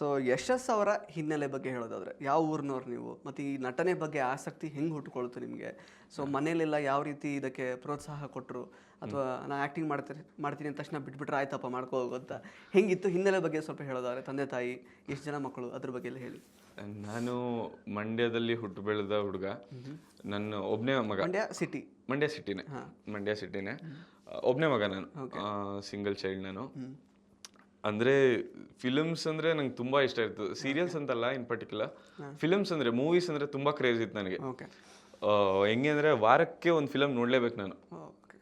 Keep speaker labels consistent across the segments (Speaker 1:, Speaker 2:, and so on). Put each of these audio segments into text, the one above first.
Speaker 1: So ಯಶಸ್ ಅವರ ಹಿನ್ನೆಲೆ ಬಗ್ಗೆ ಹೇಳೋದಾದ್ರೆ ಯಾವ ಊರಿನವ್ರು ನೀವು, ಮತ್ತು ಈ ನಟನೆ ಬಗ್ಗೆ ಆಸಕ್ತಿ ಹೆಂಗೆ ಹುಟ್ಟುಕೊಳ್ತು ನಿಮಗೆ? ಸೊ ಮನೇಲೆಲ್ಲ ಯಾವ ರೀತಿ ಇದಕ್ಕೆ ಪ್ರೋತ್ಸಾಹ ಕೊಟ್ಟರು, ಅಥವಾ ನಾನು ಆ್ಯಕ್ಟಿಂಗ್ ಮಾಡ್ತೀನಿ ಅಂದ ತಕ್ಷಣ ಬಿಟ್ಬಿಟ್ರೆ ಆಯ್ತಪ್ಪ ಮಾಡ್ಕೋಬೇಕು ಅಂತ ಹೆಂಗಿತ್ತು? ಹಿನ್ನೆಲೆ ಬಗ್ಗೆ ಸ್ವಲ್ಪ ಹೇಳೋದಾದ್ರೆ, ತಂದೆ ತಾಯಿ, ಎಷ್ಟು ಜನ ಮಕ್ಕಳು, ಅದ್ರ ಬಗ್ಗೆ ಎಲ್ಲ ಹೇಳಿ.
Speaker 2: ನಾನು ಮಂಡ್ಯದಲ್ಲಿ ಹುಟ್ಟು ಬೆಳೆದ ಹುಡುಗ. ನನ್ನ ಒಬ್ಬನೇ ಮಗ. ಮಂಡ್ಯ ಸಿಟಿನೇ ಒಬ್ಬನೇ ಮಗ ನಾನು. ಸಿಂಗಲ್ ಚೈಲ್ಡ್ ನಾನು. ಅಂದ್ರೆ ಫಿಲ್ಮ್ಸ್ ಅಂದ್ರೆ ನಂಗೆ ತುಂಬಾ ಇಷ್ಟ ಇತ್ತು. ಸೀರಿಯಲ್ಸ್ ಅಂತಲ್ಲ, ಇನ್ ಪರ್ಟಿಕ್ಯುಲರ್ ಫಿಲ್ಮ್ಸ್ ಅಂದ್ರೆ, ಮೂವೀಸ್ ಅಂದ್ರೆ ತುಂಬಾ ಕ್ರೇಜ್ ಇತ್ತು ನನಗೆ. ಹೆಂಗೆ ಅಂದ್ರೆ ವಾರಕ್ಕೆ ಒಂದು ಫಿಲಮ್ ನೋಡ್ಲೇಬೇಕು ನಾನು.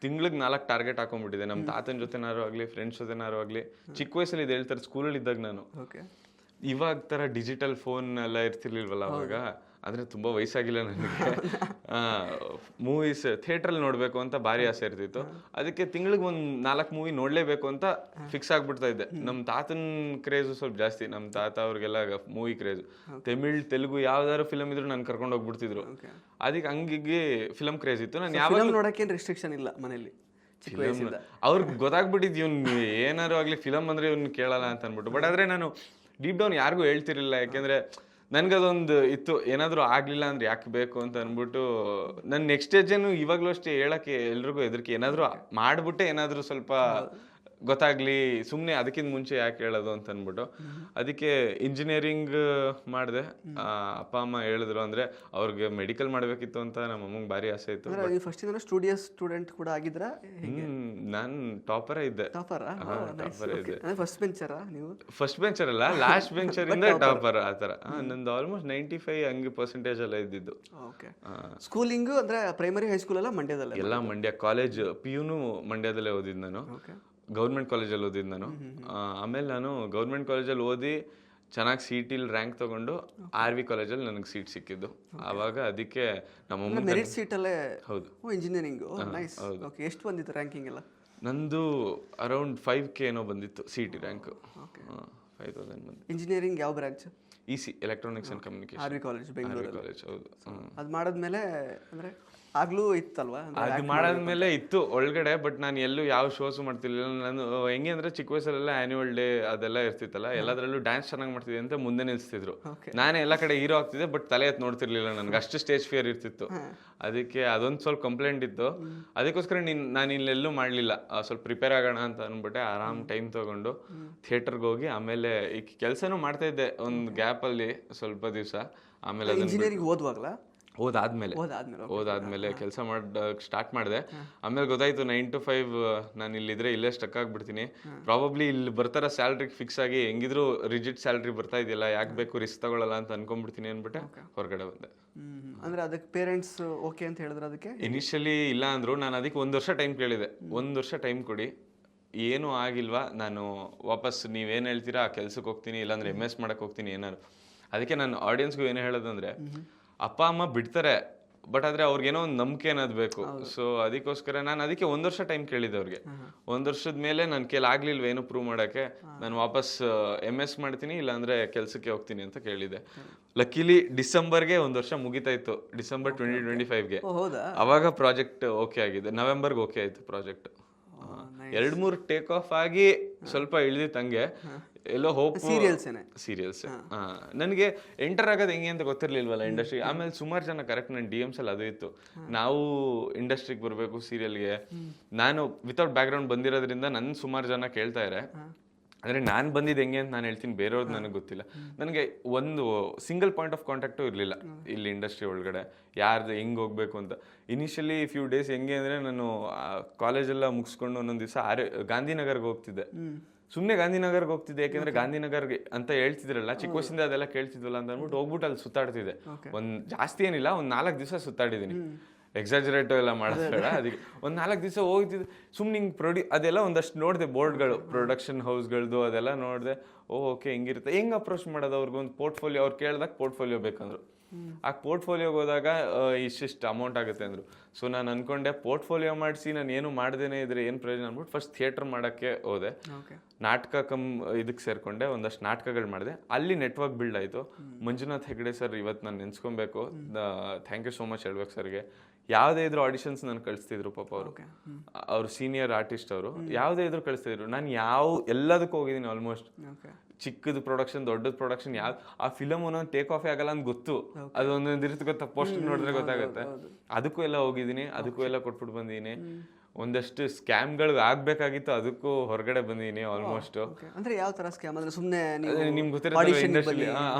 Speaker 2: ತಿಂಗ್ಳಿಗೆ 4 ಟಾರ್ಗೆಟ್ ಹಾಕೊಂಡ್ಬಿಟ್ಟಿದೆ. ನಮ್ಮ ತಾತನ ಜೊತೆನಾರು ಆಗ್ಲಿ, ಫ್ರೆಂಡ್ಸ್ ಜೊತೆನಾರು ಆಗ್ಲಿ. ಚಿಕ್ಕ ವಯಸ್ಸಲ್ಲಿ ಇದು ಹೇಳ್ತಾರೆ, ಸ್ಕೂಲಲ್ಲಿ ಇದ್ದಾಗ ನಾನು. ಇವಾಗ ತರ ಡಿಜಿಟಲ್ ಫೋನ್ ಎಲ್ಲ ಇರ್ತಿರ್ಲಿಲ್ವಲ್ಲ ಅವಾಗ. ಅಂದ್ರೆ ತುಂಬಾ ವಯಸ್ಸಾಗಿಲ್ಲ ನನಗೆ. ಮೂವೀಸ್ ಥಿಯೇಟ್ರಲ್ಲಿ ನೋಡ್ಬೇಕು ಅಂತ ಭಾರಿ ಆಸೆ ಇರ್ತಿತ್ತು. ಅದಕ್ಕೆ ತಿಂಗಳಿಗೆ ಒಂದು 4 ಮೂವಿ ನೋಡ್ಲೇಬೇಕು ಅಂತ ಫಿಕ್ಸ್ ಆಗ್ಬಿಡ್ತಾ ಇದ್ದೆ. ನಮ್ಮ ತಾತನ ಕ್ರೇಜು ಸ್ವಲ್ಪ ಜಾಸ್ತಿ. ನಮ್ಮ ತಾತ ಅವ್ರಿಗೆಲ್ಲ ಮೂವಿ ಕ್ರೇಜ್. ತಮಿಳ್, ತೆಲುಗು ಯಾವ್ದಾದ್ರು ಫಿಲಮ್ ಇದ್ರು ನಾನು ಕರ್ಕೊಂಡು ಹೋಗ್ಬಿಡ್ತಿದ್ರು. ಅದಕ್ಕೆ ಹಂಗಿಗೆ ಫಿಲಮ್ ಕ್ರೇಜ್ ಇತ್ತು. ನಾನು ಯಾವಾಗ
Speaker 1: ನೋಡಕ್ಕೆ ರೆಸ್ಟ್ರಿಕ್ಷನ್ ಇಲ್ಲ ಮನೇಲಿ.
Speaker 2: ಅವ್ರಿಗೆ ಗೊತ್ತಾಗ್ಬಿಟ್ಟಿದ್ ಇವ್ನು ಏನಾರು ಆಗ್ಲಿ ಫಿಲಮ್ ಅಂದ್ರೆ ಇವ್ನು ಕೇಳಲ್ಲ ಅಂತ ಅನ್ಬಿಟ್ಟು. ಬಟ್ ಆದ್ರೆ ನಾನು ಡೀಪ್ ಡೌನ್ ಯಾರಿಗೂ ಹೇಳ್ತಿರ್ಲಿಲ್ಲ. ಯಾಕೆಂದ್ರೆ ನನ್ಗದೊಂದು ಇತ್ತು, ಏನಾದ್ರು ಆಗ್ಲಿಲ್ಲ ಅಂದ್ರೆ ಯಾಕೆ ಬೇಕು ಅಂತ ಅನ್ಬಿಟ್ಟು. ನನ್ ನೆಕ್ಸ್ಟ್ ಸ್ಟೇಜನ್ನು ಇವಾಗ್ಲೂ ಅಷ್ಟೇ ಹೇಳಕ್ಕೆ ಎಲ್ರಿಗೂ ಹೆದರಿಕೆ. ಏನಾದ್ರು ಮಾಡ್ಬಿಟ್ಟೆ ಏನಾದ್ರು ಸ್ವಲ್ಪ ಗೊತ್ತಾಗ್ಲಿ, ಸುಮ್ನೆ ಅದಕ್ಕಿಂತ ಮುಂಚೆ ಯಾಕೆ ಹೇಳೋದು ಅಂತ ಅನ್ಬಿಟ್ಟು. ಅದಕ್ಕೆ ಇಂಜಿನಿಯರಿಂಗ್ ಮಾಡಿದೆ. ಅಪ್ಪ ಅಮ್ಮ ಹೇಳಿದ್ರು. ಅಂದ್ರೆ ಅವ್ರಿಗೆ ಮೆಡಿಕಲ್ ಮಾಡ್ಬೇಕಿತ್ತು ಅಂತ ನಮ್ಮ ಅಮ್ಮಂಗೆ ಭಾರಿ ಆಸೆ ಇತ್ತು.
Speaker 1: ಸ್ಟೂಡಿಯಸ್ ಸ್ಟೂಡೆಂಟ್ ಕೂಡ ಆಗಿದ್ರ?
Speaker 2: ನಾನ್ ಟಾಪರೇ ಇದ್ದೆ. ಫಸ್ಟ್ ಬೆಂಚರ್ ಅಲ್ಲ, ಲಾಸ್ಟ್ ಬೆಂಚರ್ ಇಂದ ಟಾಪರ್ ಆತರ. ನಂದು ಆಲ್ಮೋಸ್ಟ್ 95 ಹಂಗೆ ಪರ್ಸೆಂಟೇಜ್ ಎಲ್ಲ ಇದ್ದಿದ್ದು.
Speaker 1: ಸ್ಕೂಲಿಂಗ್ ಅಂದ್ರೆ ಪ್ರೈಮರಿ, ಹೈಸ್ಕೂಲ್ ಎಲ್ಲ ಮಂಡ್ಯದಲ್ಲ?
Speaker 2: ಎಲ್ಲ ಮಂಡ್ಯ. ಕಾಲೇಜ್ ಪಿಯುನು ಮಂಡ್ಯದಲ್ಲೇ ಓದಿದ್ದು ನಾನು. ಗೌರ್ಮೆಂಟ್ ಕಾಲೇಜಲ್ಲಿ ಓದಿದ್ದು ನಾನು. ಆಮೇಲೆ ನಾನು ಗೌರ್ಮೆಂಟ್ ಕಾಲೇಜಲ್ಲಿ ಓದಿ ಚೆನ್ನಾಗಿ CET ರ್ಯಾಂಕ್ ತಗೊಂಡು RV ಕಾಲೇಜಲ್ಲಿ ನನಗೆ ಸೀಟ್ ಸಿಕ್ಕಿದ್ದು. ಆವಾಗ ಅದಕ್ಕೆ ನಮ್ಮ
Speaker 1: ಮೆರಿಟ್ ಸೀಟ್ ಅಲ್ಲೇ.
Speaker 2: ಹೌದು,
Speaker 1: ಇಂಜಿನಿಯರಿಂಗ್. ಎಷ್ಟು ಬಂದಿತ್ತು ರ್ಯಾಂಕಿಂಗ್ ಎಲ್ಲ?
Speaker 2: ನಂದು ಅರೌಂಡ್ 5K ಏನೋ ಬಂದಿತ್ತು CET ರ್ಯಾಂಕ್. 5000 ಬಂದಿತ್ತು.
Speaker 1: ಇಂಜಿನಿಯರಿಂಗ್ ಯಾವ branch?
Speaker 2: EC, electronics and communication.
Speaker 1: RV college, Bengaluru
Speaker 2: college. ಹೌದು.
Speaker 1: ಅದು ಮಾಡಿದ್ಮೇಲೆ ಅಂದ್ರೆ ಆಗ್ಲೂ ಇತ್ತಲ್ವಾ?
Speaker 2: ಅದು ಮಾಡಾದ್ಮೇಲೆ ಇತ್ತು ಒಳಗಡೆ. ಬಟ್ ನಾನು ಎಲ್ಲೂ ಯಾವ ಶೋಸ್ ಮಾಡ್ತಿರ್ಲಿಲ್ಲ. ನಾನು ಹೆಂಗೆ ಅಂದ್ರೆ ಚಿಕ್ಕ ವಯಸ್ಸಲ್ಲೆಲ್ಲ ಆನ್ಯುವಲ್ ಡೇ ಅದೆಲ್ಲ ಇರ್ತಿತ್ತಲ್ಲ, ಎಲ್ಲದರಲ್ಲೂ ಡ್ಯಾನ್ಸ್ ಚೆನ್ನಾಗಿ ಮಾಡ್ತಿದ್ದೆ ಅಂತ ಮುಂದೆ ನಿಲ್ಸ್ತಿದ್ರು. ನಾನೇ ಎಲ್ಲ ಕಡೆ ಹೀರೋ ಆಗ್ತಿದ್ದೆ, ಬಟ್ ತಲೆ ಎತ್ತು ನೋಡ್ತಿರ್ಲಿಲ್ಲ. ನನ್ಗೆ ಅಷ್ಟು ಸ್ಟೇಜ್ ಫಿಯರ್ ಇರ್ತಿತ್ತು. ಅದಕ್ಕೆ ಅದೊಂದು ಸ್ವಲ್ಪ ಕಂಪ್ಲೇಂಟ್ ಇತ್ತು. ಅದಕ್ಕೋಸ್ಕರ ನಾನು ಇಲ್ಲೆಲ್ಲೂ ಮಾಡಲಿಲ್ಲ. ಸ್ವಲ್ಪ ಪ್ರಿಪೇರ್ ಆಗೋಣ ಅಂತ ಅಂದ್ಬಿಟ್ಟೆ. ಆರಾಮ್ ಟೈಮ್ ತಗೊಂಡು ಥಿಯೇಟರ್ಗೆ ಹೋಗಿ ಆಮೇಲೆ ಈ ಕೆಲಸನೂ ಮಾಡ್ತಾ ಇದ್ದೆ ಒಂದು ಗ್ಯಾಪಲ್ಲಿ ಸ್ವಲ್ಪ ದಿವಸ. ಆಮೇಲೆ
Speaker 1: ಇಂಜಿನಿಯರಿಂಗ್
Speaker 2: ಓದಾದ್ಮೇಲೆ ಕೆಲಸ ಸ್ಟಾರ್ಟ್ ಮಾಡಿದೆ. ಆಮೇಲೆ ಗೊತ್ತಾಯ್ತು 9 to 5 ನಾನು ಇಲ್ಲಿದ್ರೆ ಇಲ್ಲೇ ಸ್ಟಕ್ ಆಗ್ಬಿಡ್ತೀನಿ. ಪ್ರಾಬಬ್ಲಿ ಇಲ್ಲಿ ಬರ್ತಾರ ಸ್ಯಾಲ್ರಿ ಫಿಕ್ಸ್ ಆಗಿ, ಹೆಂಗಿದ್ರು ರಿಜಿಟ್ ಸ್ಯಾಲ್ರಿ ಬರ್ತಾ ಇದೆಯಲ್ಲ, ಯಾಕೆ ಬೇಕು ರಿಸ್ಕ್ ತಗೊಳ್ಳಲ್ಲ ಅಂತ ಅನ್ಕೊಂಡ್ಬಿಡ್ತೀನಿ ಅಂದ್ಬಿಟ್ಟೆ ಹೊರಗಡೆ ಬಂದೆ.
Speaker 1: ಅಂದ್ರೆ ಅದಕ್ಕೆ ಪೇರೆಂಟ್ಸ್ ಓಕೆ ಅಂತ ಹೇಳಿದ್ರೆ? ಅದಕ್ಕೆ
Speaker 2: ಇನಿಷಿಯಲಿ ಇಲ್ಲ ಅಂದ್ರು. ನಾನು ಅದಕ್ಕೆ 1 ವರ್ಷ ಟೈಮ್ ಕೇಳಿದೆ. 1 ವರ್ಷ ಟೈಮ್ ಕೊಡಿ, ಏನೂ ಆಗಿಲ್ವಾ, ನಾನು ವಾಪಸ್ ನೀವೇನು ಹೇಳ್ತೀರಾ ಆ ಕೆಲ್ಸಕ್ಕೆ ಹೋಗ್ತೀನಿ, ಇಲ್ಲಾಂದ್ರೆ MS ಮಾಡಕ್ಕೆ ಹೋಗ್ತೀನಿ ಏನಾದ್ರು. ಅದಕ್ಕೆ ನಾನು ಆಡಿಯನ್ಸ್ಗೂ ಏನು ಹೇಳೋದಂದ್ರೆ, ಅಪ್ಪ ಅಮ್ಮ ಬಿಡ್ತಾರೆ, ಬಟ್ ಆದ್ರೆ ಅವ್ರಿಗೇನೋ ಒಂದು ನಂಬಿಕೆ ಅನ್ನೋದು ಬೇಕು. ಸೊ ಅದಕ್ಕೋಸ್ಕರ ನಾನು ಅದಕ್ಕೆ 1 ವರ್ಷ ಟೈಮ್ ಕೇಳಿದ್ದೆ ಅವ್ರಿಗೆ. 1 ವರ್ಷದ ಮೇಲೆ ನನ್ನ ಕೈಲಿ ಆಗ್ಲಿಲ್ವ ಏನು ಪ್ರೂವ್ ಮಾಡಕ್ಕೆ, ನಾನು ವಾಪಸ್ MS ಮಾಡ್ತೀನಿ ಇಲ್ಲಾಂದ್ರೆ ಕೆಲ್ಸಕ್ಕೆ ಹೋಗ್ತೀನಿ ಅಂತ ಕೇಳಿದೆ. ಲಕ್ಕಿಲಿ ಡಿಸೆಂಬರ್ಗೆ 1 ವರ್ಷ ಮುಗಿತಾ ಇತ್ತು. ಡಿಸೆಂಬರ್ 2025ಗೆ ಅವಾಗ ಪ್ರಾಜೆಕ್ಟ್ ಓಕೆ ಆಗಿದೆ. ನವೆಂಬರ್ಗೆ ಓಕೆ ಆಯ್ತು ಪ್ರಾಜೆಕ್ಟ್. 2-3 ಟೇಕ್ ಆಫ್ ಆಗಿ ಸ್ವಲ್ಪ ಇಳಿದಿತ್ತು ಹಂಗೆ. ಎಲ್ಲೋ ಹೋಪ್ ಸೀರಿಯಲ್ಸ್. ನನಗೆ ಎಂಟರ್ ಆಗೋದು ಹೆಂಗೆ ಅಂತ ಗೊತ್ತಿರ್ಲಿಲ್ವಲ್ಲ ಇಂಡಸ್ಟ್ರಿ. ಆಮೇಲೆ ಸುಮಾರು ಜನ, ಕರೆಕ್ಟ್ ನನ್ನ DMs ಅಲ್ಲಿ ಅದು ಇತ್ತು, ನಾವು ಇಂಡಸ್ಟ್ರಿಗೆ ಬರಬೇಕು ಸೀರಿಯಲ್ಗೆ. ನಾನು ವಿತೌಟ್ ಬ್ಯಾಕ್ ಗ್ರೌಂಡ್ ಬಂದಿರೋದ್ರಿಂದ ನನ್ನ ಸುಮಾರು ಜನ ಕೇಳ್ತಾ ಇದ್ದಾರೆ. ಅಂದರೆ ನಾನು ಬಂದಿದ್ದು ಹೆಂಗೆ ಅಂತ ನಾನು ಹೇಳ್ತೀನಿ, ಬೇರೆಯವ್ರದ್ದು ನನಗೆ ಗೊತ್ತಿಲ್ಲ. ನನಗೆ ಒಂದು ಸಿಂಗಲ್ ಪಾಯಿಂಟ್ ಆಫ್ ಕಾಂಟ್ಯಾಕ್ಟು ಇರಲಿಲ್ಲ ಇಲ್ಲಿ ಇಂಡಸ್ಟ್ರಿ ಒಳಗಡೆ, ಯಾರ್ದು ಹೆಂಗೆ ಹೋಗ್ಬೇಕು ಅಂತ. ಇನಿಷಿಯಲಿ ಫ್ಯೂ ಡೇಸ್ ಹೆಂಗೆ ಅಂದರೆ, ನಾನು ಕಾಲೇಜೆಲ್ಲ ಮುಗಿಸ್ಕೊಂಡು ಒಂದೊಂದು ದಿವಸ ಗಾಂಧಿನಗರ್ಗೆ ಹೋಗ್ತಿದ್ದೆ. ಸುಮ್ಮನೆ ಗಾಂಧಿನಗರ್ಗೆ ಹೋಗ್ತಿದ್ದೆ. ಯಾಕೆಂದ್ರೆ ಗಾಂಧಿನಗರ್ಗೆ ಅಂತ ಹೇಳ್ತಿದ್ರಲ್ಲ, ಚಿಕ್ಕ ವಯಸ್ಸಿಂದ ಅದೆಲ್ಲ ಕೇಳ್ತಿದ್ವಲ್ಲ ಅಂತ ಅಂದ್ಬಿಟ್ಟು ಹೋಗ್ಬಿಟ್ಟು ಅಲ್ಲಿ ಸುತ್ತಾಡ್ತಿದ್ದೆ. ಜಾಸ್ತಿ ಏನಿಲ್ಲ, 1-4 ದಿವಸ ಸುತ್ತಾಡಿದ್ದೀನಿ. ಎಕ್ಸಾಜರೇಟು ಎಲ್ಲ ಮಾಡೋದು. ಅದಕ್ಕೆ 1-4 ದಿವಸ ಹೋಗ್ತಿದ್ದೆ. ಸುಮ್ಮನೆ ಹಿಂಗೆ ಅದೆಲ್ಲ ಒಂದಷ್ಟು ನೋಡಿದೆ, ಬೋರ್ಡ್ಗಳು, ಪ್ರೊಡಕ್ಷನ್ ಹೌಸ್ಗಳದ್ದು ಅದೆಲ್ಲ ನೋಡಿದೆ. ಓಕೆ ಹಿಂಗಿರುತ್ತೆ, ಹೆಂಗೆ ಅಪ್ರೋಚ್ ಮಾಡೋದು ಅವ್ರಿಗೊಂದು ಪೋರ್ಟ್ಫೋಲಿಯೋ. ಅವ್ರು ಕೇಳಿದಾಗ ಪೋರ್ಟ್ಫೋಲಿಯೋ ಬೇಕಂದ್ರು. ಆ ಪೋರ್ಟ್ಫೋಲಿಯೋಗೆ ಹೋದಾಗ ಇಷ್ಟಿಷ್ಟು ಅಮೌಂಟ್ ಆಗುತ್ತೆ ಅಂದರು. ಸೊ ನಾನು ಅನ್ಕೊಂಡೆ, ಪೋರ್ಟ್ಫೋಲಿಯೋ ಮಾಡಿಸಿ ನಾನು ಏನು ಮಾಡ್ದೇನೆ ಇದ್ರೆ ಏನು ಪ್ರಯೋಜನ ಅಂದ್ಬಿಟ್ಟು ಫಸ್ಟ್ ಥಿಯೇಟರ್ ಮಾಡೋಕ್ಕೆ ಹೋದೆ. ನಾಟಕ ಇದಕ್ಕೆ ಸೇರಿಕೊಂಡೆ, ಒಂದಷ್ಟು ನಾಟಕಗಳು ಮಾಡಿದೆ. ಅಲ್ಲಿ ನೆಟ್ವರ್ಕ್ ಬಿಲ್ಡ್ ಆಯಿತು. ಮಂಜುನಾಥ್ ಹೆಗ್ಡೆ ಸರ್ ಇವತ್ತು ನಾನು ನೆನ್ಸ್ಕೊಬೇಕು, ಥ್ಯಾಂಕ್ ಯು ಸೋ ಮಚ್ ಹೇಳ್ಬೇಕು ಸರ್ಗೆ. ಯಾವುದೇ ಇದ್ರು ಆಡಿಷನ್ಸ್ ನಾನು ಕಳಿಸ್ತಿದ್ರು ಪಾಪ ಅವರು ಸೀನಿಯರ್ ಆರ್ಟಿಸ್ಟ್ ಅವರು. ಯಾವುದೇ ಇದ್ರು ಕಳಿಸ್ತಿದ್ರು. ನಾನು ಎಲ್ಲದಕ್ಕೂ ಹೋಗಿದ್ದೀನಿ ಆಲ್ಮೋಸ್ಟ್. ಚಿಕ್ಕದು ಪ್ರೊಡಕ್ಷನ್ ದೊಡ್ಡದು ಪ್ರೊಡಕ್ಷನ್ ಯಾವ ಆ ಫಿಲಮ್ ಒಂದೊಂದು ಟೇಕ್ ಆಫೇ ಆಗಲ್ಲ ಅಂತ ಗೊತ್ತು, ಅದು ಒಂದೊಂದು ಇರುತ್ತೆ ಗೊತ್ತಾ, ಪೋಸ್ಟ್ ನೋಡಿದ್ರೆ ಗೊತ್ತಾಗುತ್ತೆ. ಅದಕ್ಕೂ ಎಲ್ಲ ಹೋಗಿದ್ದೀನಿ, ಅದಕ್ಕೂ ಎಲ್ಲ ಕೊಟ್ಬಿಟ್ಟು ಬಂದಿದ್ದೀನಿ. ಒಂದಷ್ಟು ಸ್ಕ್ಯಾಮ್ಗಳು ಆಗ್ಬೇಕಾಗಿತ್ತು, ಅದಕ್ಕೂ ಹೊರಗಡೆ ಬಂದಿದ್ದೀನಿ ಆಲ್ಮೋಸ್ಟ್.
Speaker 1: ಅಂದ್ರೆ ಯಾವ ತರ ಸ್ಕ್ಯಾಮ್ ಅಂದ್ರೆ ಸುಮ್ಮನೆ
Speaker 2: ನಿಮ್ಗೆ ಗೊತ್ತಿರೋ ಇಂಡಸ್ಟ್ರಿ